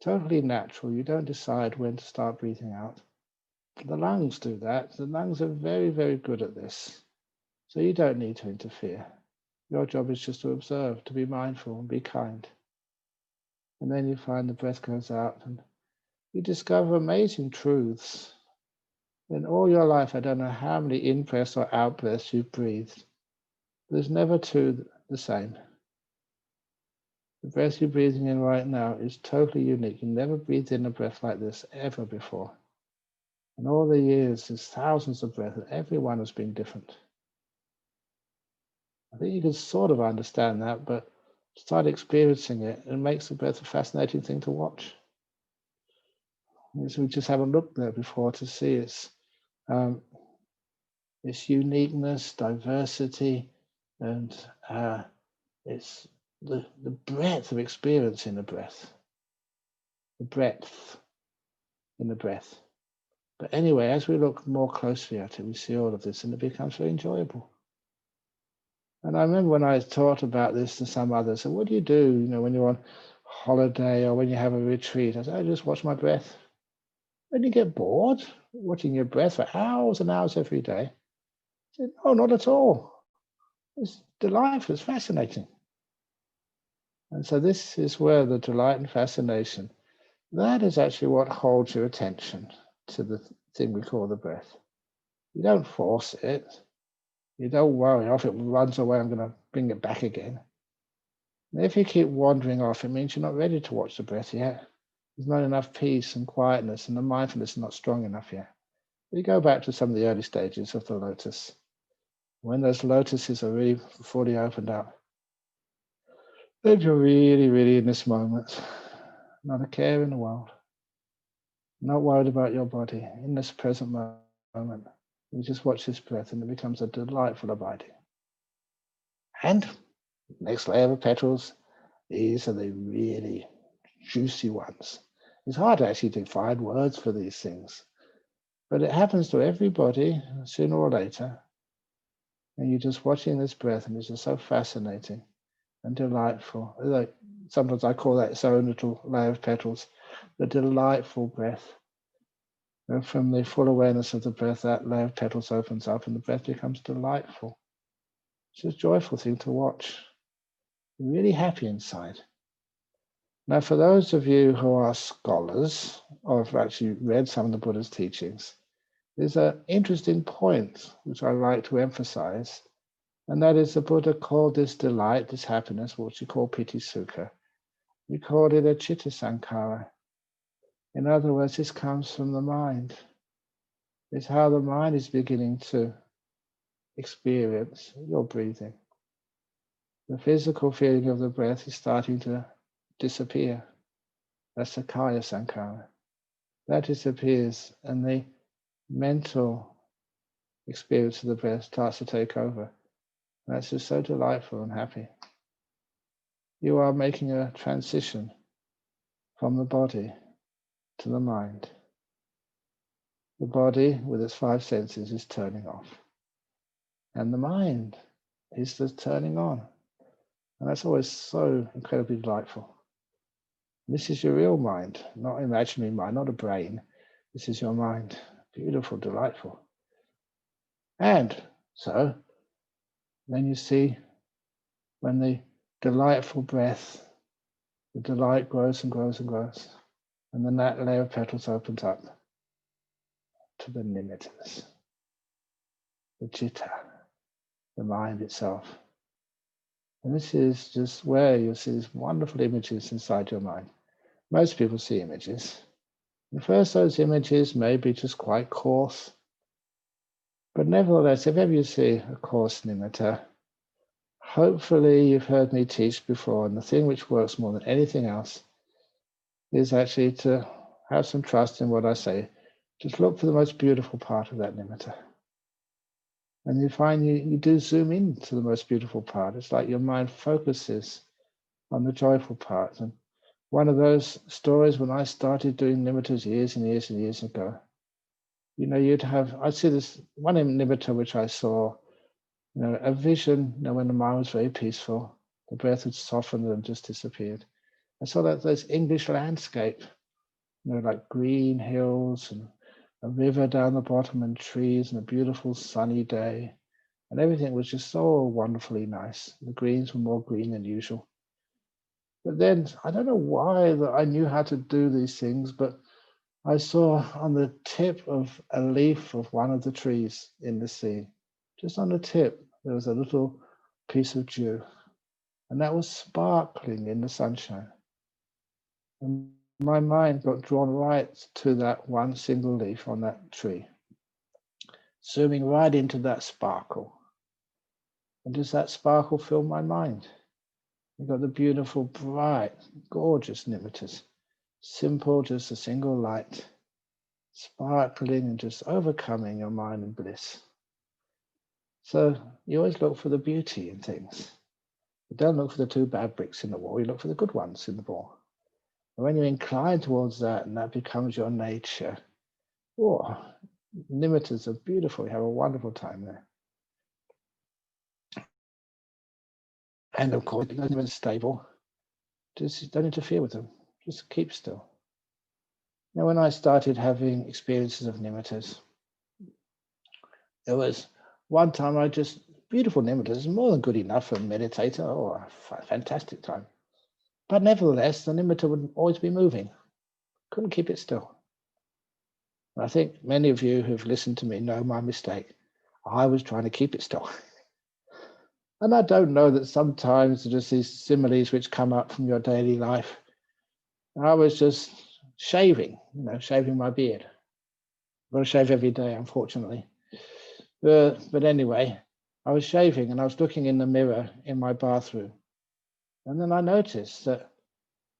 Totally natural. You don't decide when to start breathing out. The lungs do that. The lungs are very, very good at this. So you don't need to interfere. Your job is just to observe, to be mindful and be kind. And then you find the breath goes out and you discover amazing truths. In all your life, I don't know how many in-breaths or out-breaths you've breathed. There's never two the same. The breath you're breathing in right now is totally unique. You never breathed in a breath like this ever before. In all the years, there's thousands of breaths, and every one has been different. I think you can sort of understand that, but start experiencing it, and it makes the breath a fascinating thing to watch. So we just haven't looked there before to see its uniqueness, diversity, and it's the breadth of experience in the breath. The breadth in the breath. But anyway, as we look more closely at it, we see all of this, and it becomes very enjoyable. And I remember when I taught about this to some others, so what do you do, when you're on holiday or when you have a retreat? I said, I just watch my breath. When you get bored watching your breath for hours and hours every day, no, not at all. It's delightful, it's fascinating. And so this is where the delight and fascination, that is actually what holds your attention to the thing we call the breath. You don't force it. You don't worry, if it runs away, I'm going to bring it back again. And if you keep wandering off, it means you're not ready to watch the breath yet. There's not enough peace and quietness, and the mindfulness is not strong enough yet. We go back to some of the early stages of the lotus. When those lotuses are really fully opened up, then you're really, really in this moment. Not a care in the world. Not worried about your body. In this present moment, you just watch this breath and it becomes a delightful abiding. And next layer of petals, these are the really juicy ones. It's hard actually to find words for these things, but it happens to everybody sooner or later. And you're just watching this breath and it's just so fascinating and delightful. Like sometimes I call that its own little layer of petals, the delightful breath. And from the full awareness of the breath, that layer of petals opens up and the breath becomes delightful. It's a joyful thing to watch. You're really happy inside. Now, for those of you who are scholars or have actually read some of the Buddha's teachings, there's an interesting point which I like to emphasize, and that is the Buddha called this delight, this happiness, what you call piti sukha. He called it a citta sankhara. In other words, this comes from the mind. It's how the mind is beginning to experience your breathing. The physical feeling of the breath is starting to disappear. That's the kaya sankhara. That disappears and the mental experience of the breath starts to take over. That's just so delightful and happy. You are making a transition from the body to the mind. The body, with its five senses, is turning off. And the mind is just turning on. And that's always so incredibly delightful. This is your real mind, not imaginary mind, not a brain. This is your mind. Beautiful, delightful. And so, then you see when the delightful breath, the delight grows and grows and grows, and then that layer of petals opens up to the nimittas, the citta, the mind itself. And this is just where you'll see these wonderful images inside your mind. Most people see images. At first, those images may be just quite coarse, but nevertheless, if ever you see a coarse nimitta, hopefully you've heard me teach before, and the thing which works more than anything else is actually to have some trust in what I say. Just look for the most beautiful part of that nimitta. And you find you do zoom into the most beautiful part. It's like your mind focuses on the joyful part. And one of those stories when I started doing nimittas years and years and years ago, I'd see this one nimitta which I saw, a vision, when the mind was very peaceful, the breath had softened and just disappeared. I saw this English landscape, like green hills and a river down the bottom and trees and a beautiful sunny day. And everything was just so wonderfully nice. The greens were more green than usual. But then, I don't know why that I knew how to do these things, but I saw on the tip of a leaf of one of the trees in the sea, just on the tip, there was a little piece of dew. And that was sparkling in the sunshine. And my mind got drawn right to that one single leaf on that tree, zooming right into that sparkle. And does that sparkle fill my mind? You've got the beautiful, bright, gorgeous nimittas. Simple, just a single light, sparkling and just overcoming your mind in bliss. So you always look for the beauty in things. You don't look for the two bad bricks in the wall, you look for the good ones in the wall. And when you incline towards that and that becomes your nature, nimittas are beautiful. You have a wonderful time there. And of course, they're not even stable. Just don't interfere with them. Just keep still. Now, when I started having experiences of nimittas, there was one time beautiful nimittas, more than good enough for a meditator or a fantastic time. But nevertheless, the nimitta would always be moving. Couldn't keep it still. And I think many of you who've listened to me know my mistake. I was trying to keep it still. And I don't know that sometimes just these similes which come up from your daily life. I was just shaving my beard. I've got to shave every day, unfortunately. But anyway, I was shaving and I was looking in the mirror in my bathroom. And then I noticed that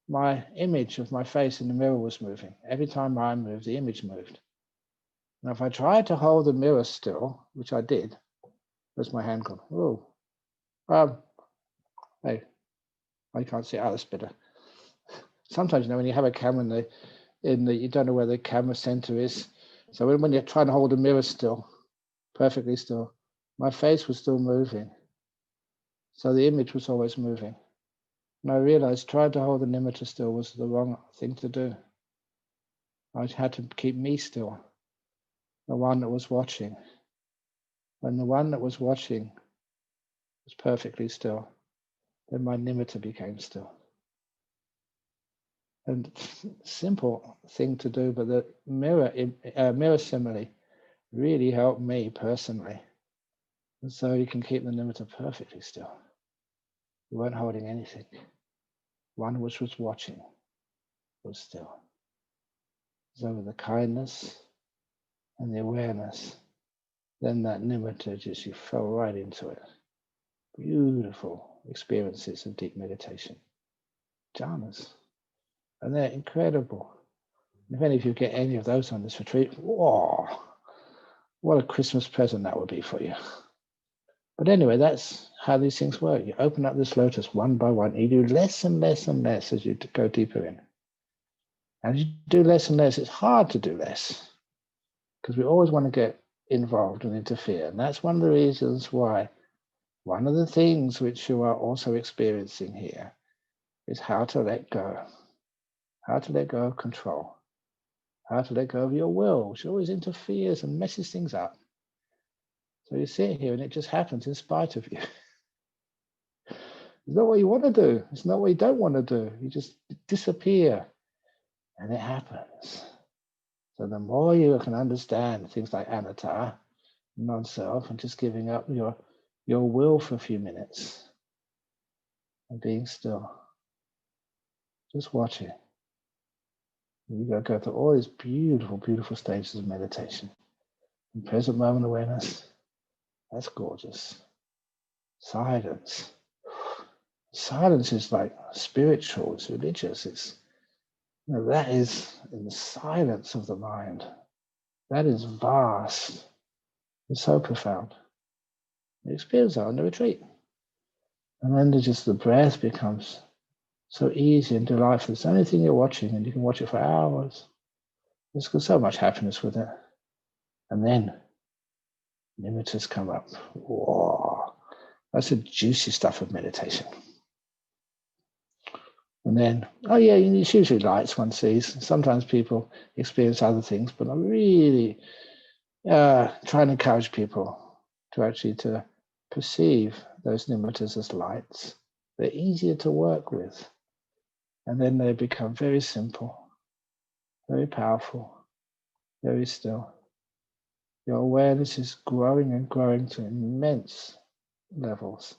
my image of my face in the mirror was moving. Every time I moved, the image moved. Now, if I tried to hold the mirror still, which I did, where's my hand gone? Oh, hey, I can't see. That's better. Sometimes, when you have a camera you don't know where the camera center is. So when you're trying to hold the mirror still, perfectly still, my face was still moving. So the image was always moving. And I realized trying to hold the nimitta still was the wrong thing to do. I had to keep me still, the one that was watching. When the one that was watching was perfectly still, then my nimitta became still. And simple thing to do, but the mirror simile really helped me personally. And so you can keep the nimitta perfectly still. You weren't holding anything. One which was watching was still. So with the kindness and the awareness, then that nimitta you fell right into it. Beautiful experiences of deep meditation. Jhanas. And they're incredible. If any of you get any of those on this retreat, whoa, what a Christmas present that would be for you. But anyway, that's how these things work. You open up this lotus one by one. You do less and less and less as you go deeper in. And as you do less and less, it's hard to do less because we always want to get involved and interfere. And that's one of the reasons why one of the things which you are also experiencing here is how to let go. How to let go of control. How to let go of your will, which always interferes and messes things up. So you sit here and it just happens in spite of you. It's not what you want to do. It's not what you don't want to do. You just disappear and it happens. So the more you can understand things like anatta, non-self, and just giving up your will for a few minutes and being still, just watching. You go through all these beautiful, beautiful stages of meditation. In present moment awareness, that's gorgeous. Silence. Silence is like spiritual, it's religious. It's that is in the silence of the mind. That is vast. It's so profound. You experience that on the retreat. And then the breath becomes so easy and delightful. It's the only thing you're watching, and you can watch it for hours. There's so much happiness with it. And then nimittas come up. Whoa. That's the juicy stuff of meditation. And then, it's usually lights one sees. Sometimes people experience other things, but I'm really trying to encourage people to actually to perceive those nimittas as lights. They're easier to work with. And then they become very simple, very powerful, very still. Your awareness is growing and growing to immense levels.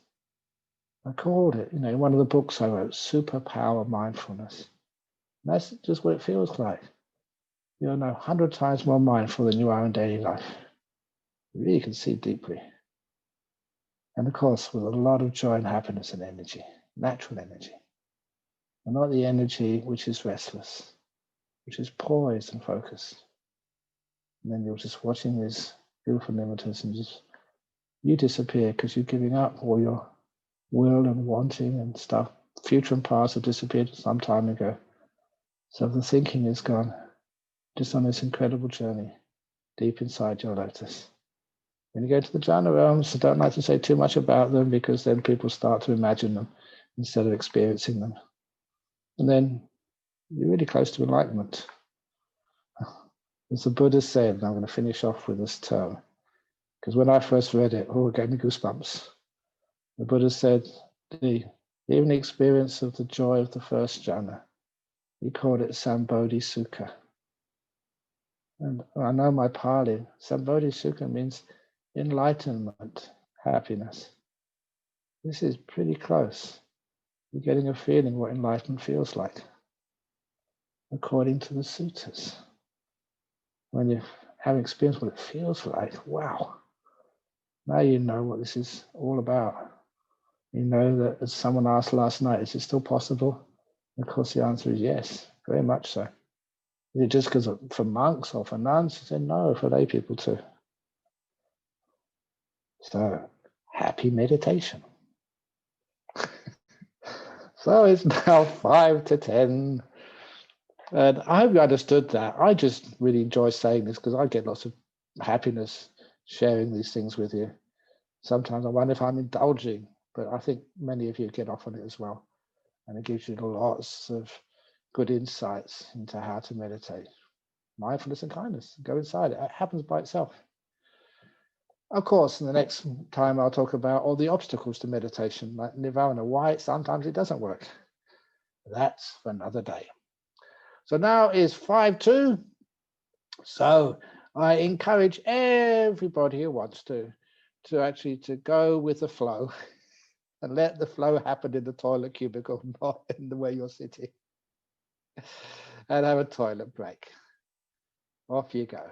I called it, in one of the books I wrote, Superpower Mindfulness. And that's just what it feels like. You're 100 times more mindful than you are in daily life. You really can see deeply. And of course, with a lot of joy and happiness and energy, natural energy. And not the energy which is restless, which is poised and focused. And then you're just watching these beautiful nimittas and you disappear because you're giving up all your will and wanting and stuff. Future and past have disappeared some time ago. So the thinking is gone, just on this incredible journey deep inside your lotus. When you go to the jhana realms, I don't like to say too much about them because then people start to imagine them instead of experiencing them. And then you're really close to enlightenment. As the Buddha said, and I'm going to finish off with this term, because when I first read it, it gave me goosebumps. The Buddha said, even the experience of the joy of the first jhana, he called it Sambodhi Sukha. And I know my Pali, Sambodhi Sukha means enlightenment, happiness. This is pretty close. You're getting a feeling what enlightenment feels like, according to the suttas. When you have experienced what it feels like, wow, now you know what this is all about. You know that, as someone asked last night, is it still possible? And of course, the answer is yes, very much so. Is it just because for monks or for nuns? I said no, for lay people too. So, happy meditation. So it's now 5 to 10. And I hope you understood that. I just really enjoy saying this because I get lots of happiness sharing these things with you. Sometimes I wonder if I'm indulging, but I think many of you get off on it as well. And it gives you lots of good insights into how to meditate. Mindfulness and kindness, go inside. It happens by itself. Of course, in the next time I'll talk about all the obstacles to meditation, like nirvana, why sometimes it doesn't work. That's for another day. So now is 5-2. So I encourage everybody who wants to actually to go with the flow and let the flow happen in the toilet cubicle, not in the way you're sitting. And have a toilet break. Off you go.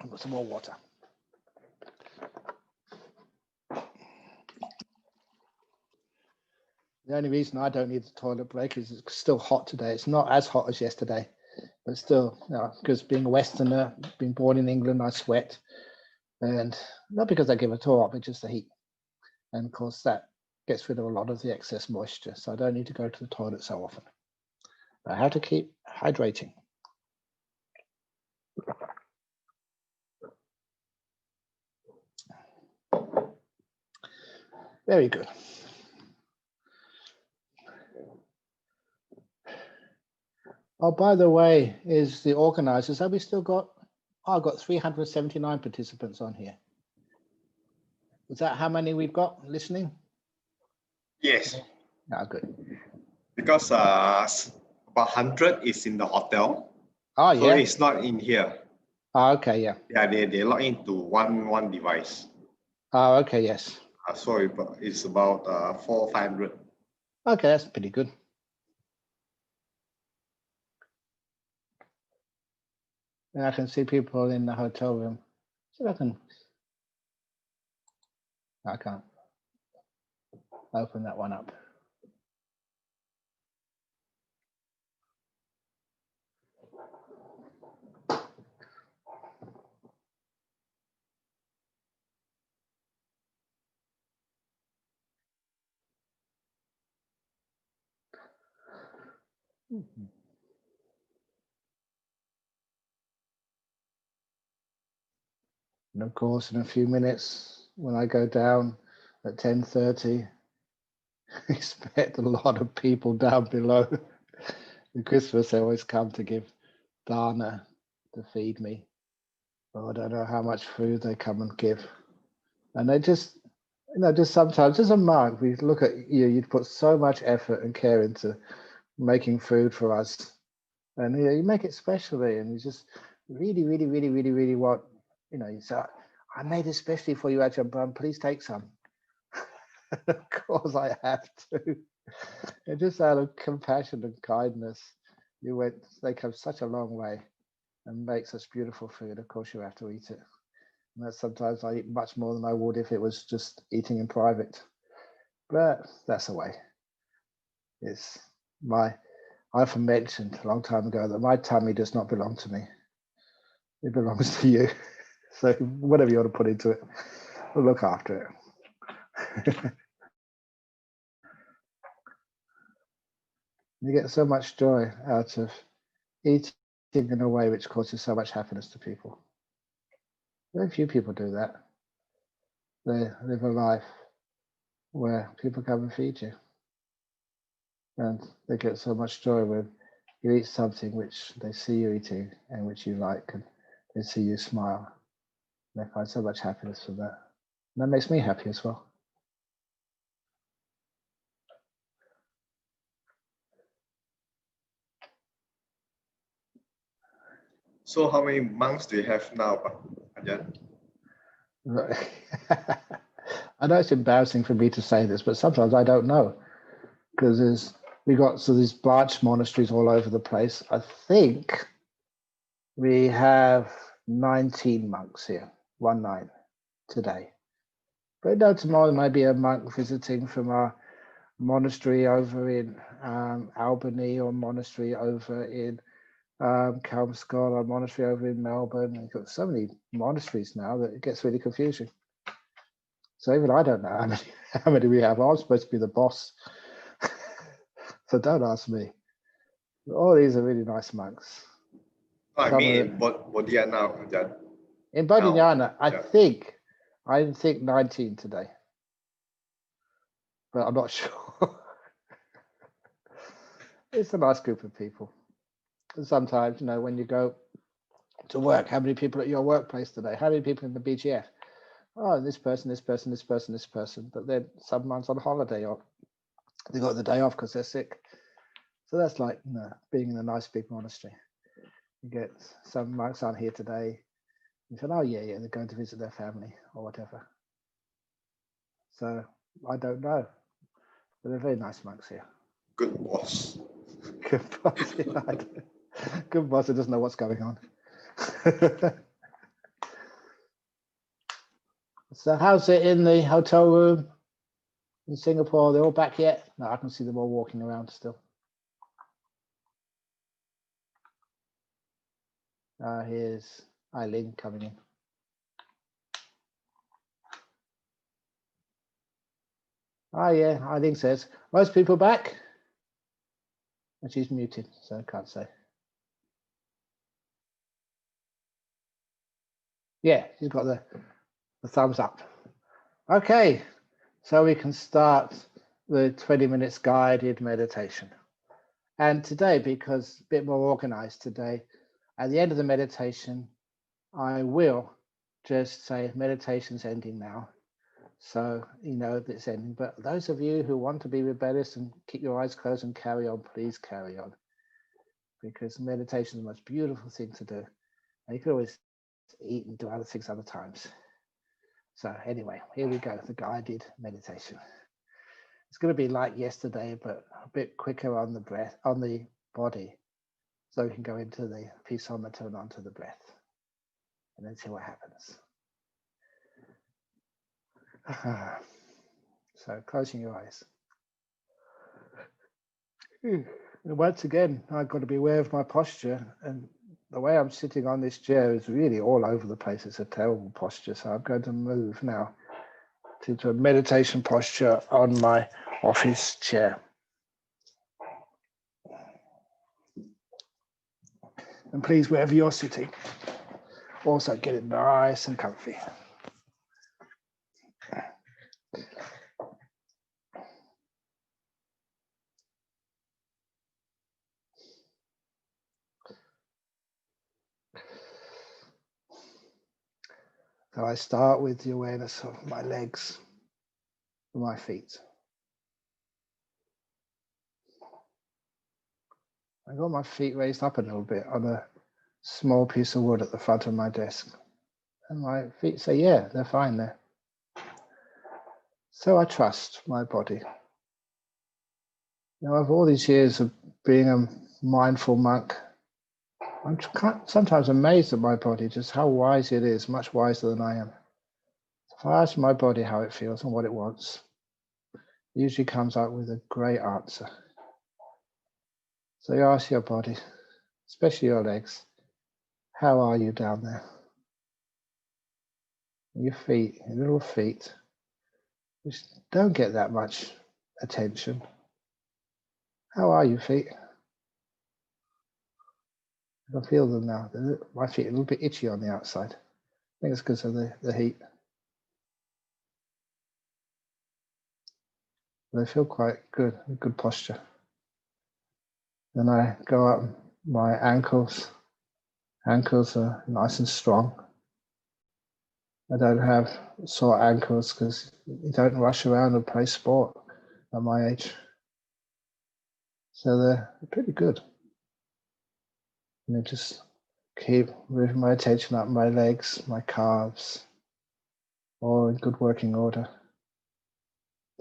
I've got some more water. The only reason I don't need the toilet break is it's still hot today. It's not as hot as yesterday, but still, because being a Westerner, being born in England, I sweat. And not because I give a tour up, but just the heat. And of course, that gets rid of a lot of the excess moisture. So I don't need to go to the toilet so often. But I have to keep hydrating. Very good. Oh, by the way, is the organizers, have we still got, I've got 379 participants on here. Is that how many we've got listening? Yes. Ah, good. Because about 100 is in the hotel. Oh, so yeah. it's not in here. Oh, okay, yeah. Yeah, they log into one device. Oh, okay, yes. So it's about 400 or 500. Okay, that's pretty good. And I can see people in the hotel room. See if I can't open that one up. And of course, in a few minutes, when I go down at 10:30, expect a lot of people down below. At Christmas, they always come to give dana, to feed me. Oh, I don't know how much food they come and give. And they just, just sometimes, as a monk, we look at you, you'd put so much effort and care into making food for us. And you make it specially, and you just really, really, really, really, really want, you say, I made it specially for you, Ajahn Brahm, please take some. Of course I have to. And just out of compassion and kindness, they come such a long way and make such beautiful food. Of course you have to eat it. And that sometimes I eat much more than I would if it was just eating in private. But that's the way. I've mentioned a long time ago that my tummy does not belong to me. It belongs to you. So whatever you want to put into it, we'll look after it. You get so much joy out of eating in a way which causes so much happiness to people. Very few people do that. They live a life where people come and feed you. And they get so much joy when you eat something which they see you eating and which you like, and they see you smile. They find so much happiness from that. And that makes me happy as well. So how many monks do you have now, Ajahn? I know it's embarrassing for me to say this, but sometimes I don't know, because we got these branch monasteries all over the place. I think we have 19 monks here, 19 today. But no, tomorrow there might be a monk visiting from our monastery over in Albany, or monastery over in Kelmscott, or monastery over in Melbourne. We've got so many monasteries now that it gets really confusing. So even I don't know how many we have. I'm supposed to be the boss. So don't ask me. All these are really nice monks. I mean in Bodhiyana, Ajahn. In Bodhinyana, No. I think 19 today. But I'm not sure. It's a nice group of people. And sometimes, when you go to work, how many people at your workplace today? How many people in the BGF? Oh, this person, this person, this person, this person. But then someone's on holiday, or they got the day off because they're sick. So that's like being in a nice big monastery. You get some monks aren't here today. You say, oh yeah, they're going to visit their family or whatever. So I don't know. But they're very nice monks here. Good boss. Good boss. Good boss that doesn't know what's going on. So how's it in the hotel room in Singapore? They're all back yet? No, I can see them all walking around still. Here's Eileen coming in. Oh yeah, Eileen says, most people back? And she's muted, so I can't say. Yeah, she's got the thumbs up. Okay, so we can start the 20 minutes guided meditation. And today, because a bit more organized today, at the end of the meditation, I will just say meditation's ending now. So you know that it's ending. But those of you who want to be rebellious and keep your eyes closed and carry on, please carry on. Because meditation is the most beautiful thing to do. And you can always eat and do other things other times. So anyway, here we go, the guided meditation. It's going to be like yesterday, but a bit quicker on the breath, on the body. So we can go into the peaceometer and onto the breath. And then see what happens. So closing your eyes. And once again, I've got to be aware of my posture, and the way I'm sitting on this chair is really all over the place. It's a terrible posture. So I'm going to move now to a meditation posture on my office chair. And please, wherever you're sitting, also get it nice and comfy. So I start with the awareness of my legs, my feet. I got my feet raised up a little bit on a small piece of wood at the front of my desk. And my feet say, yeah, they're fine there. So I trust my body. Now, over all these years of being a mindful monk, I'm sometimes amazed at my body, just how wise it is, much wiser than I am. If I ask my body how it feels and what it wants, it usually comes out with a great answer. So you ask your body, especially your legs, how are you down there? Your feet, your little feet, which don't get that much attention. How are you, feet? I can feel them now. My feet are a little bit itchy on the outside. I think it's because of the heat. They feel quite good, good posture. Then I go up my ankles. Ankles are nice and strong. I don't have sore ankles because you don't rush around and play sport at my age. So they're pretty good. And I just keep moving my attention up my legs, my calves, all in good working order.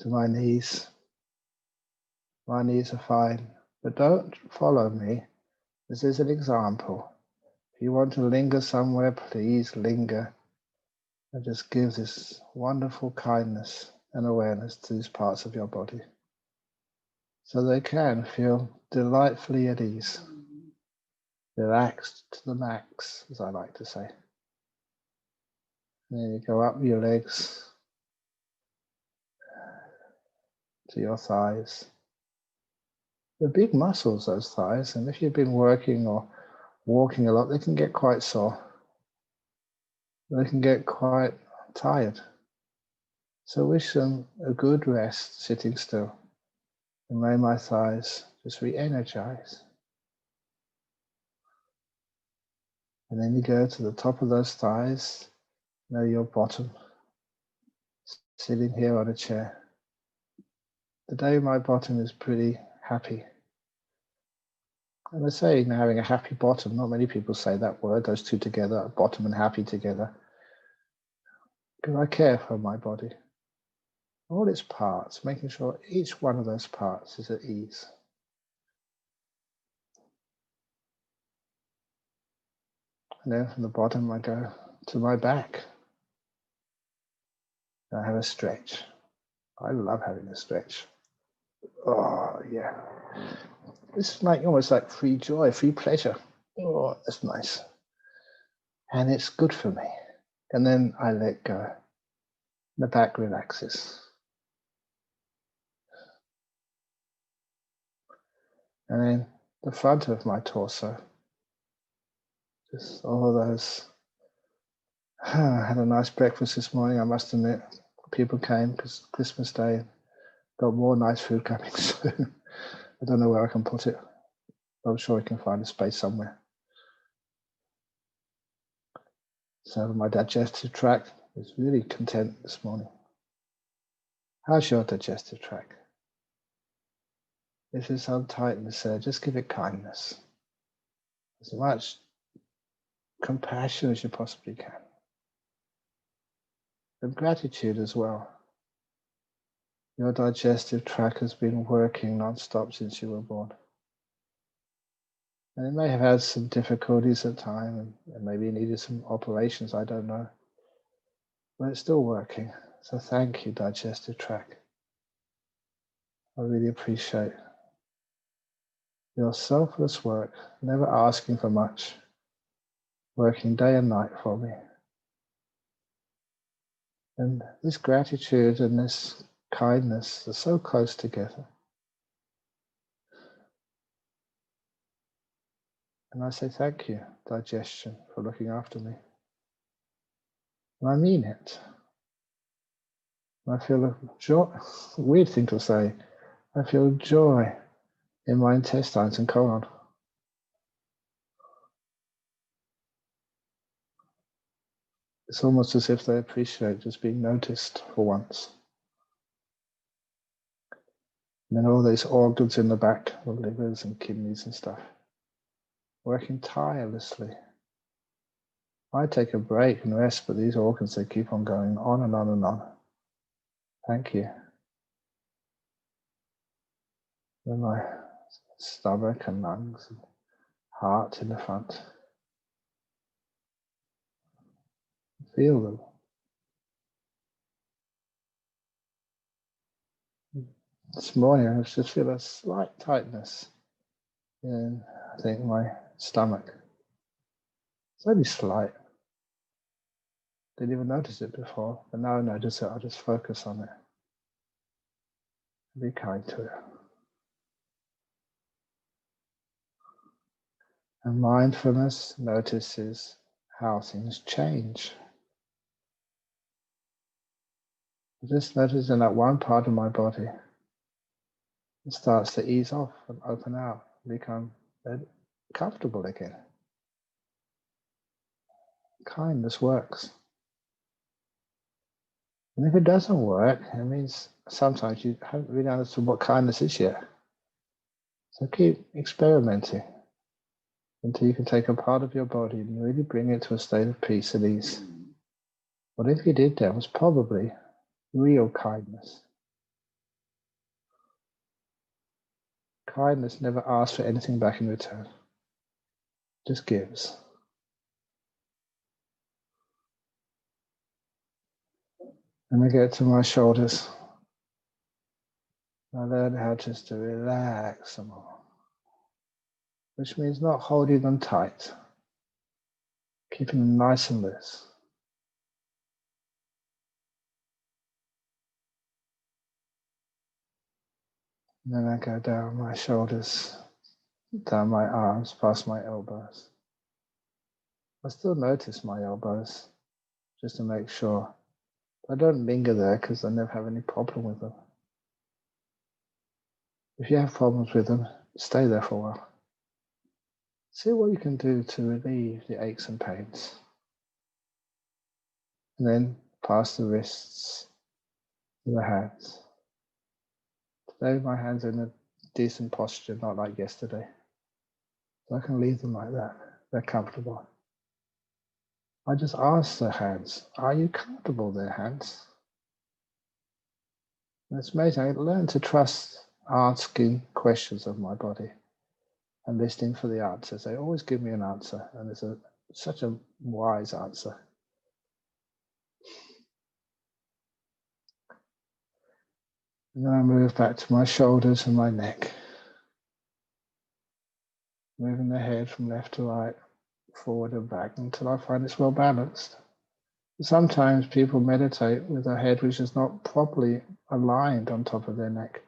To my knees. My knees are fine, but don't follow me. This is an example. If you want to linger somewhere, please linger. And just give this wonderful kindness and awareness to these parts of your body so they can feel delightfully at ease, relaxed to the max, as I like to say. Then you go up your legs to your thighs. They're big muscles, those thighs, and if you've been working or walking a lot, they can get quite sore. They can get quite tired. So wish them a good rest sitting still. And may my thighs just re-energize. And then you go to the top of those thighs, know your bottom, sitting here on a chair. Today my bottom is pretty happy. And I say having a happy bottom, not many people say that word, those two together, bottom and happy together. Because I care for my body. All its parts, making sure each one of those parts is at ease. And then from the bottom I go to my back. I have a stretch. I love having a stretch. Oh yeah. It's like almost like free joy, free pleasure. Oh, that's nice. And it's good for me. And then I let go. The back relaxes. And then the front of my torso. Just all of those. I had a nice breakfast this morning, I must admit. People came because Christmas Day. Got more nice food coming soon. I don't know where I can put it. I'm sure I can find a space somewhere. So my digestive tract is really content this morning. How's your digestive tract? If there's some tightness there, just give it kindness. As much compassion as you possibly can. And gratitude as well. Your digestive tract has been working non-stop since you were born. And it may have had some difficulties at times, and maybe you needed some operations, I don't know. But it's still working. So thank you, digestive tract. I really appreciate your selfless work, never asking for much, working day and night for me. And this gratitude and this kindness are so close together. And I say thank you, digestion, for looking after me. And I mean it. I feel a joy, weird thing to say, I feel joy in my intestines and colon. It's almost as if they appreciate just being noticed for once. And then all these organs in the back, the livers and kidneys and stuff, working tirelessly. I take a break and rest, but these organs, they keep on going on and on and on. Thank you. Then my stomach and lungs and heart in the front. Feel them. This morning I just feel a slight tightness in, I think, my stomach. It's only slight. Didn't even notice it before, but now I notice it, I'll just focus on it. Be kind to it. And mindfulness notices how things change. Just notice in that one part of my body, It starts to ease off and open out, become comfortable again. Kindness works. And if it doesn't work, it means sometimes you haven't really understood what kindness is yet. So keep experimenting until you can take a part of your body and really bring it to a state of peace and ease. Whatever you did there was probably real kindness. Kindness never asks for anything back in return, just gives. And I get to my shoulders. I learn how just to relax some more, which means not holding them tight, keeping them nice and loose. And then I go down my shoulders, down my arms, past my elbows. I still notice my elbows, just to make sure. I don't linger there because I never have any problem with them. If you have problems with them, stay there for a while. See what you can do to relieve the aches and pains. And then pass the wrists to the hands. Today my hands are in a decent posture, not like yesterday. So I can leave them like that. They're comfortable. I just ask the hands, are you comfortable there, hands? And it's amazing. I learned to trust asking questions of my body and listening for the answers. They always give me an answer, and it's such a wise answer. And then I move back to my shoulders and my neck, moving the head from left to right, forward and back until I find it's well balanced. Sometimes people meditate with a head which is not properly aligned on top of their neck.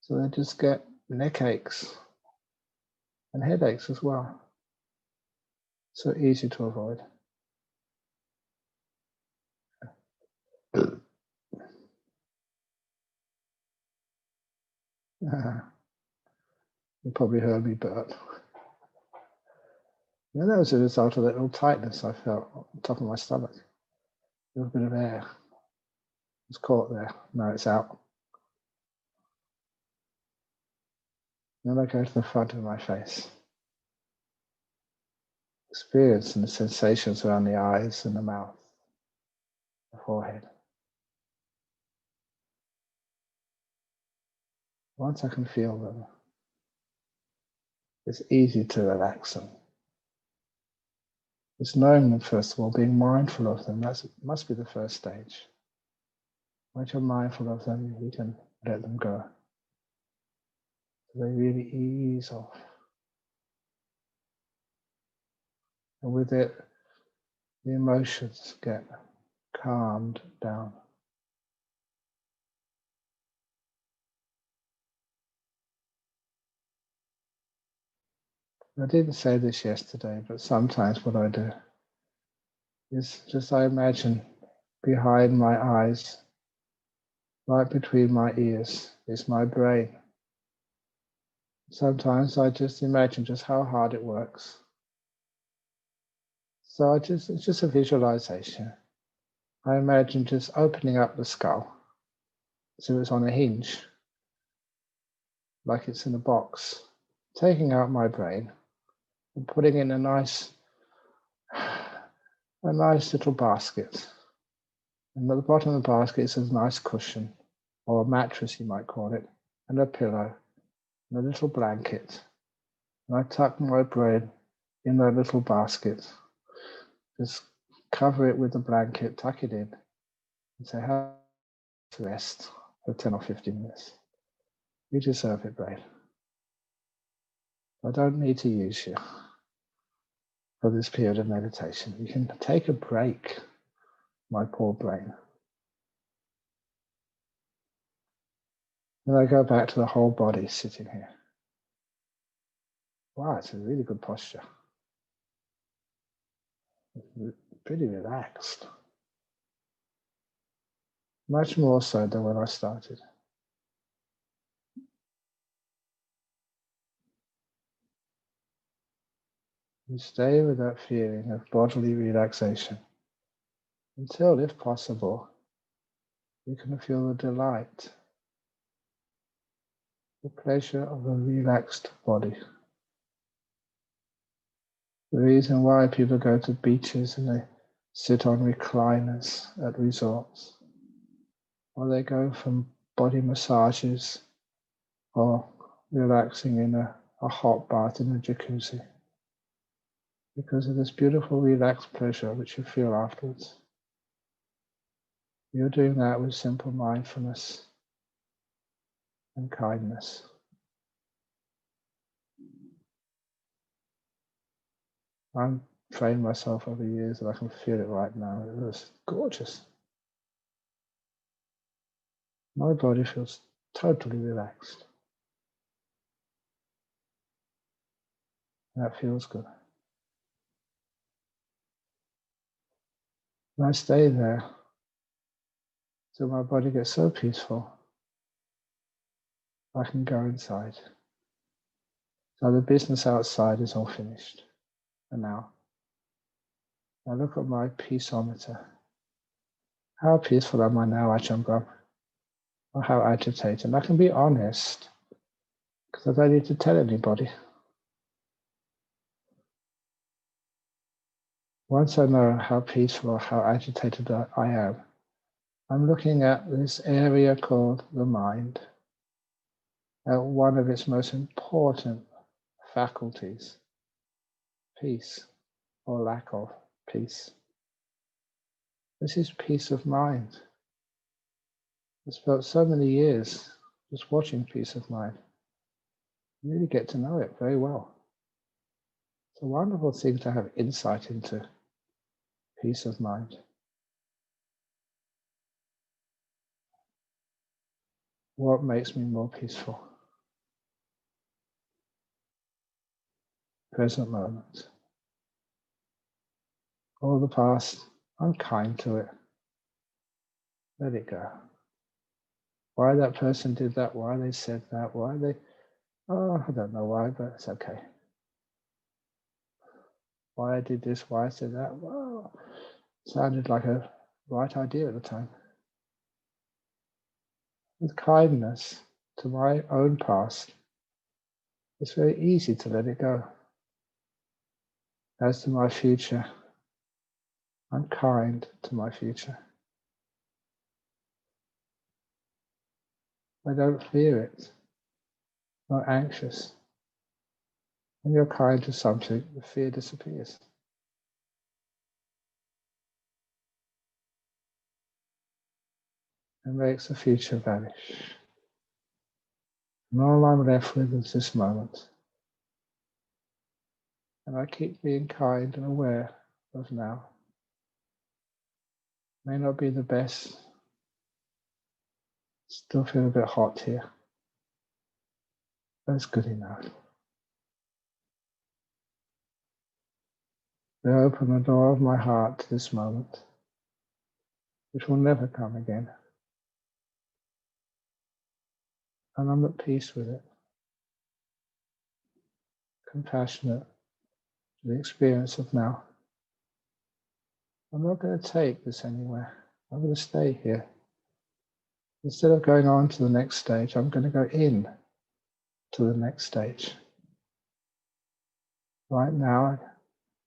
So they just get neck aches and headaches as well. So easy to avoid. You probably heard me burp. And that was a result of that little tightness I felt on top of my stomach. A little bit of air was caught there. Now it's out. Then I go to the front of my face. Experiencing the sensations around the eyes and the mouth, the forehead. Once I can feel them, it's easy to relax them. It's knowing them, first of all, being mindful of them. That must be the first stage. Once you're mindful of them, you can let them go. So they really ease off. And with it, the emotions get calmed down. I didn't say this yesterday, but sometimes what I do is just I imagine behind my eyes, right between my ears, is my brain. Sometimes I just imagine just how hard it works. So it's just a visualization. I imagine just opening up the skull so it's on a hinge, like it's in a box, taking out my brain and putting in a nice little basket. And at the bottom of the basket is a nice cushion, or a mattress you might call it, and a pillow, and a little blanket. And I tuck my brain in that little basket. Just cover it with the blanket, tuck it in, and say, have to rest for 10 or 15 minutes. You deserve it, brain. I don't need to use you for this period of meditation. You can take a break, my poor brain. Then I go back to the whole body sitting here. Wow, it's a really good posture. Pretty relaxed. Much more so than when I started. You stay with that feeling of bodily relaxation until, if possible, you can feel the delight, the pleasure of a relaxed body. The reason why people go to beaches and they sit on recliners at resorts, or they go from body massages or relaxing in a hot bath in a jacuzzi, because of this beautiful relaxed pleasure which you feel afterwards. You're doing that with simple mindfulness and kindness. I've trained myself over years and I can feel it right now. It was gorgeous. My body feels totally relaxed. That feels good. And I stay there till my body gets so peaceful, I can go inside. So the business outside is all finished. And now, I look at my peaceometer. How peaceful am I now, Ajahn Brahm? Or how agitated? And I can be honest, because I don't need to tell anybody. Once I know how peaceful or how agitated I am, I'm looking at this area called the mind, at one of its most important faculties, peace or lack of peace. This is peace of mind. I spent so many years just watching peace of mind. You really get to know it very well. It's a wonderful thing to have insight into peace of mind. What makes me more peaceful? Present moment. All the past, I'm kind to it. Let it go. Why that person did that, why they said that, I don't know why, but it's okay. Why I did this, why I said that, well, it sounded like a right idea at the time. With kindness to my own past, it's very easy to let it go. As to my future, I'm kind to my future. I don't fear it, not anxious. When you're kind to something, the fear disappears. And makes the future vanish. And all I'm left with is this moment. And I keep being kind and aware of now. May not be the best. Still feel a bit hot here. But it's good enough. I open the door of my heart to this moment, which will never come again. And I'm at peace with it. Compassionate to the experience of now. I'm not going to take this anywhere. I'm going to stay here. Instead of going on to the next stage, I'm going to go in to the next stage. Right now, I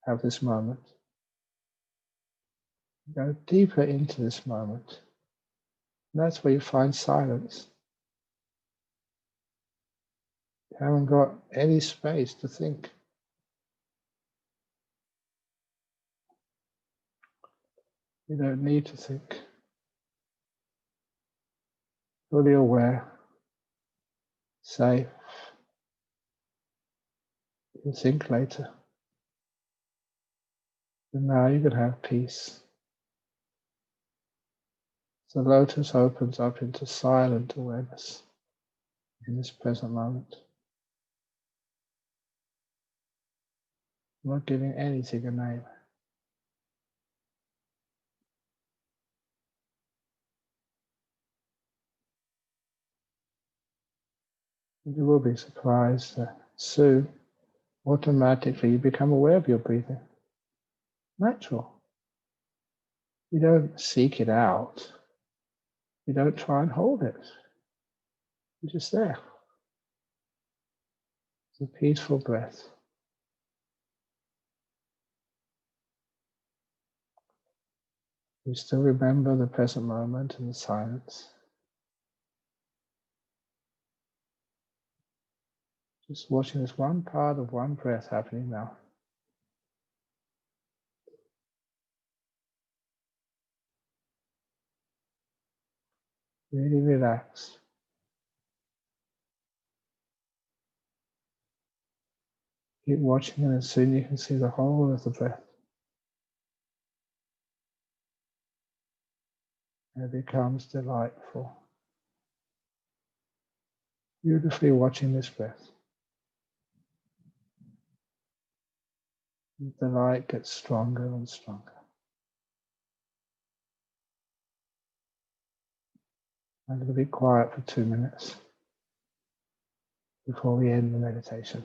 have this moment. Go deeper into this moment. And that's where you find silence. You haven't got any space to think. You don't need to think. Fully aware, safe. You'll think later. And now you can have peace. The lotus opens up into silent awareness in this present moment. I'm not giving anything a name. You will be surprised that soon automatically you become aware of your breathing. Natural. You don't seek it out. You don't try and hold it. You're just there. It's a peaceful breath. You still remember the present moment and the silence. Just watching this one part of one breath happening now. Really relax. Keep watching, and soon you can see the whole of the breath. And it becomes delightful. Beautifully watching this breath. The delight gets stronger and stronger. I'm going to be quiet for 2 minutes before we end the meditation.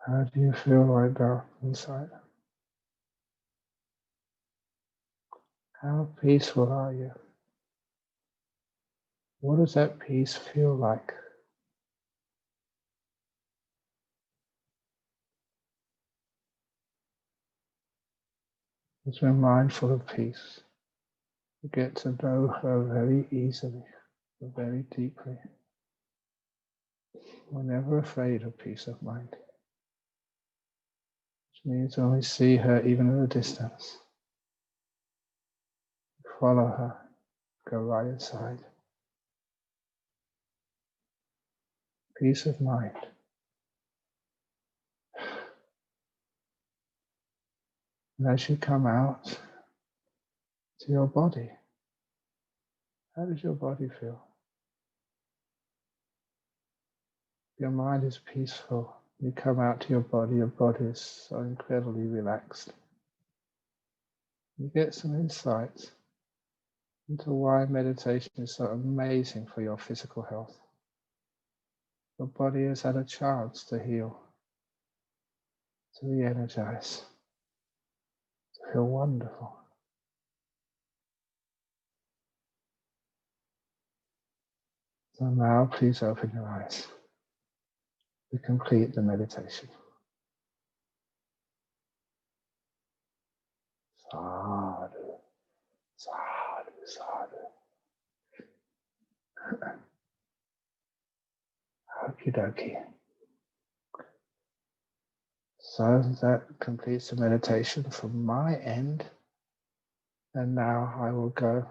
How do you feel right now inside? How peaceful are you? What does that peace feel like? As we're mindful of peace, we get to know her very easily, very deeply. We're never afraid of peace of mind, which means when we see her even at a distance, follow her, go right inside. Peace of mind. And as you come out to your body, how does your body feel? Your mind is peaceful. You come out to your body is so incredibly relaxed. You get some insights into why meditation is so amazing for your physical health. Your body has had a chance to heal, to re-energize, to feel wonderful. So now please open your eyes to complete the meditation. Sadhu, sadhu, sadhu. Okie dokie. So that completes the meditation from my end. And now I will go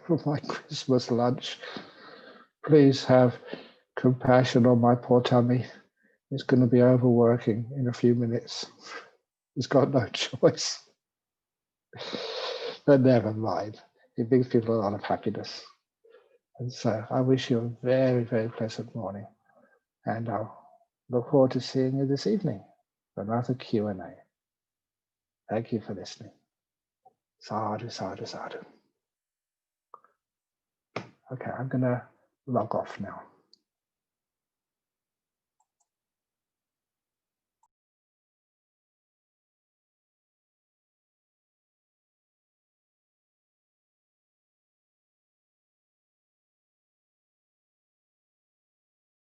for my Christmas lunch. Please have compassion on my poor tummy. It's going to be overworking in a few minutes. It's got no choice. But never mind. It brings people a lot of happiness. And so I wish you a very, very pleasant morning. And I'll look forward to seeing you this evening for another Q&A. Thank you for listening. Sadhu, sadhu, sadhu. Okay, I'm going to log off now.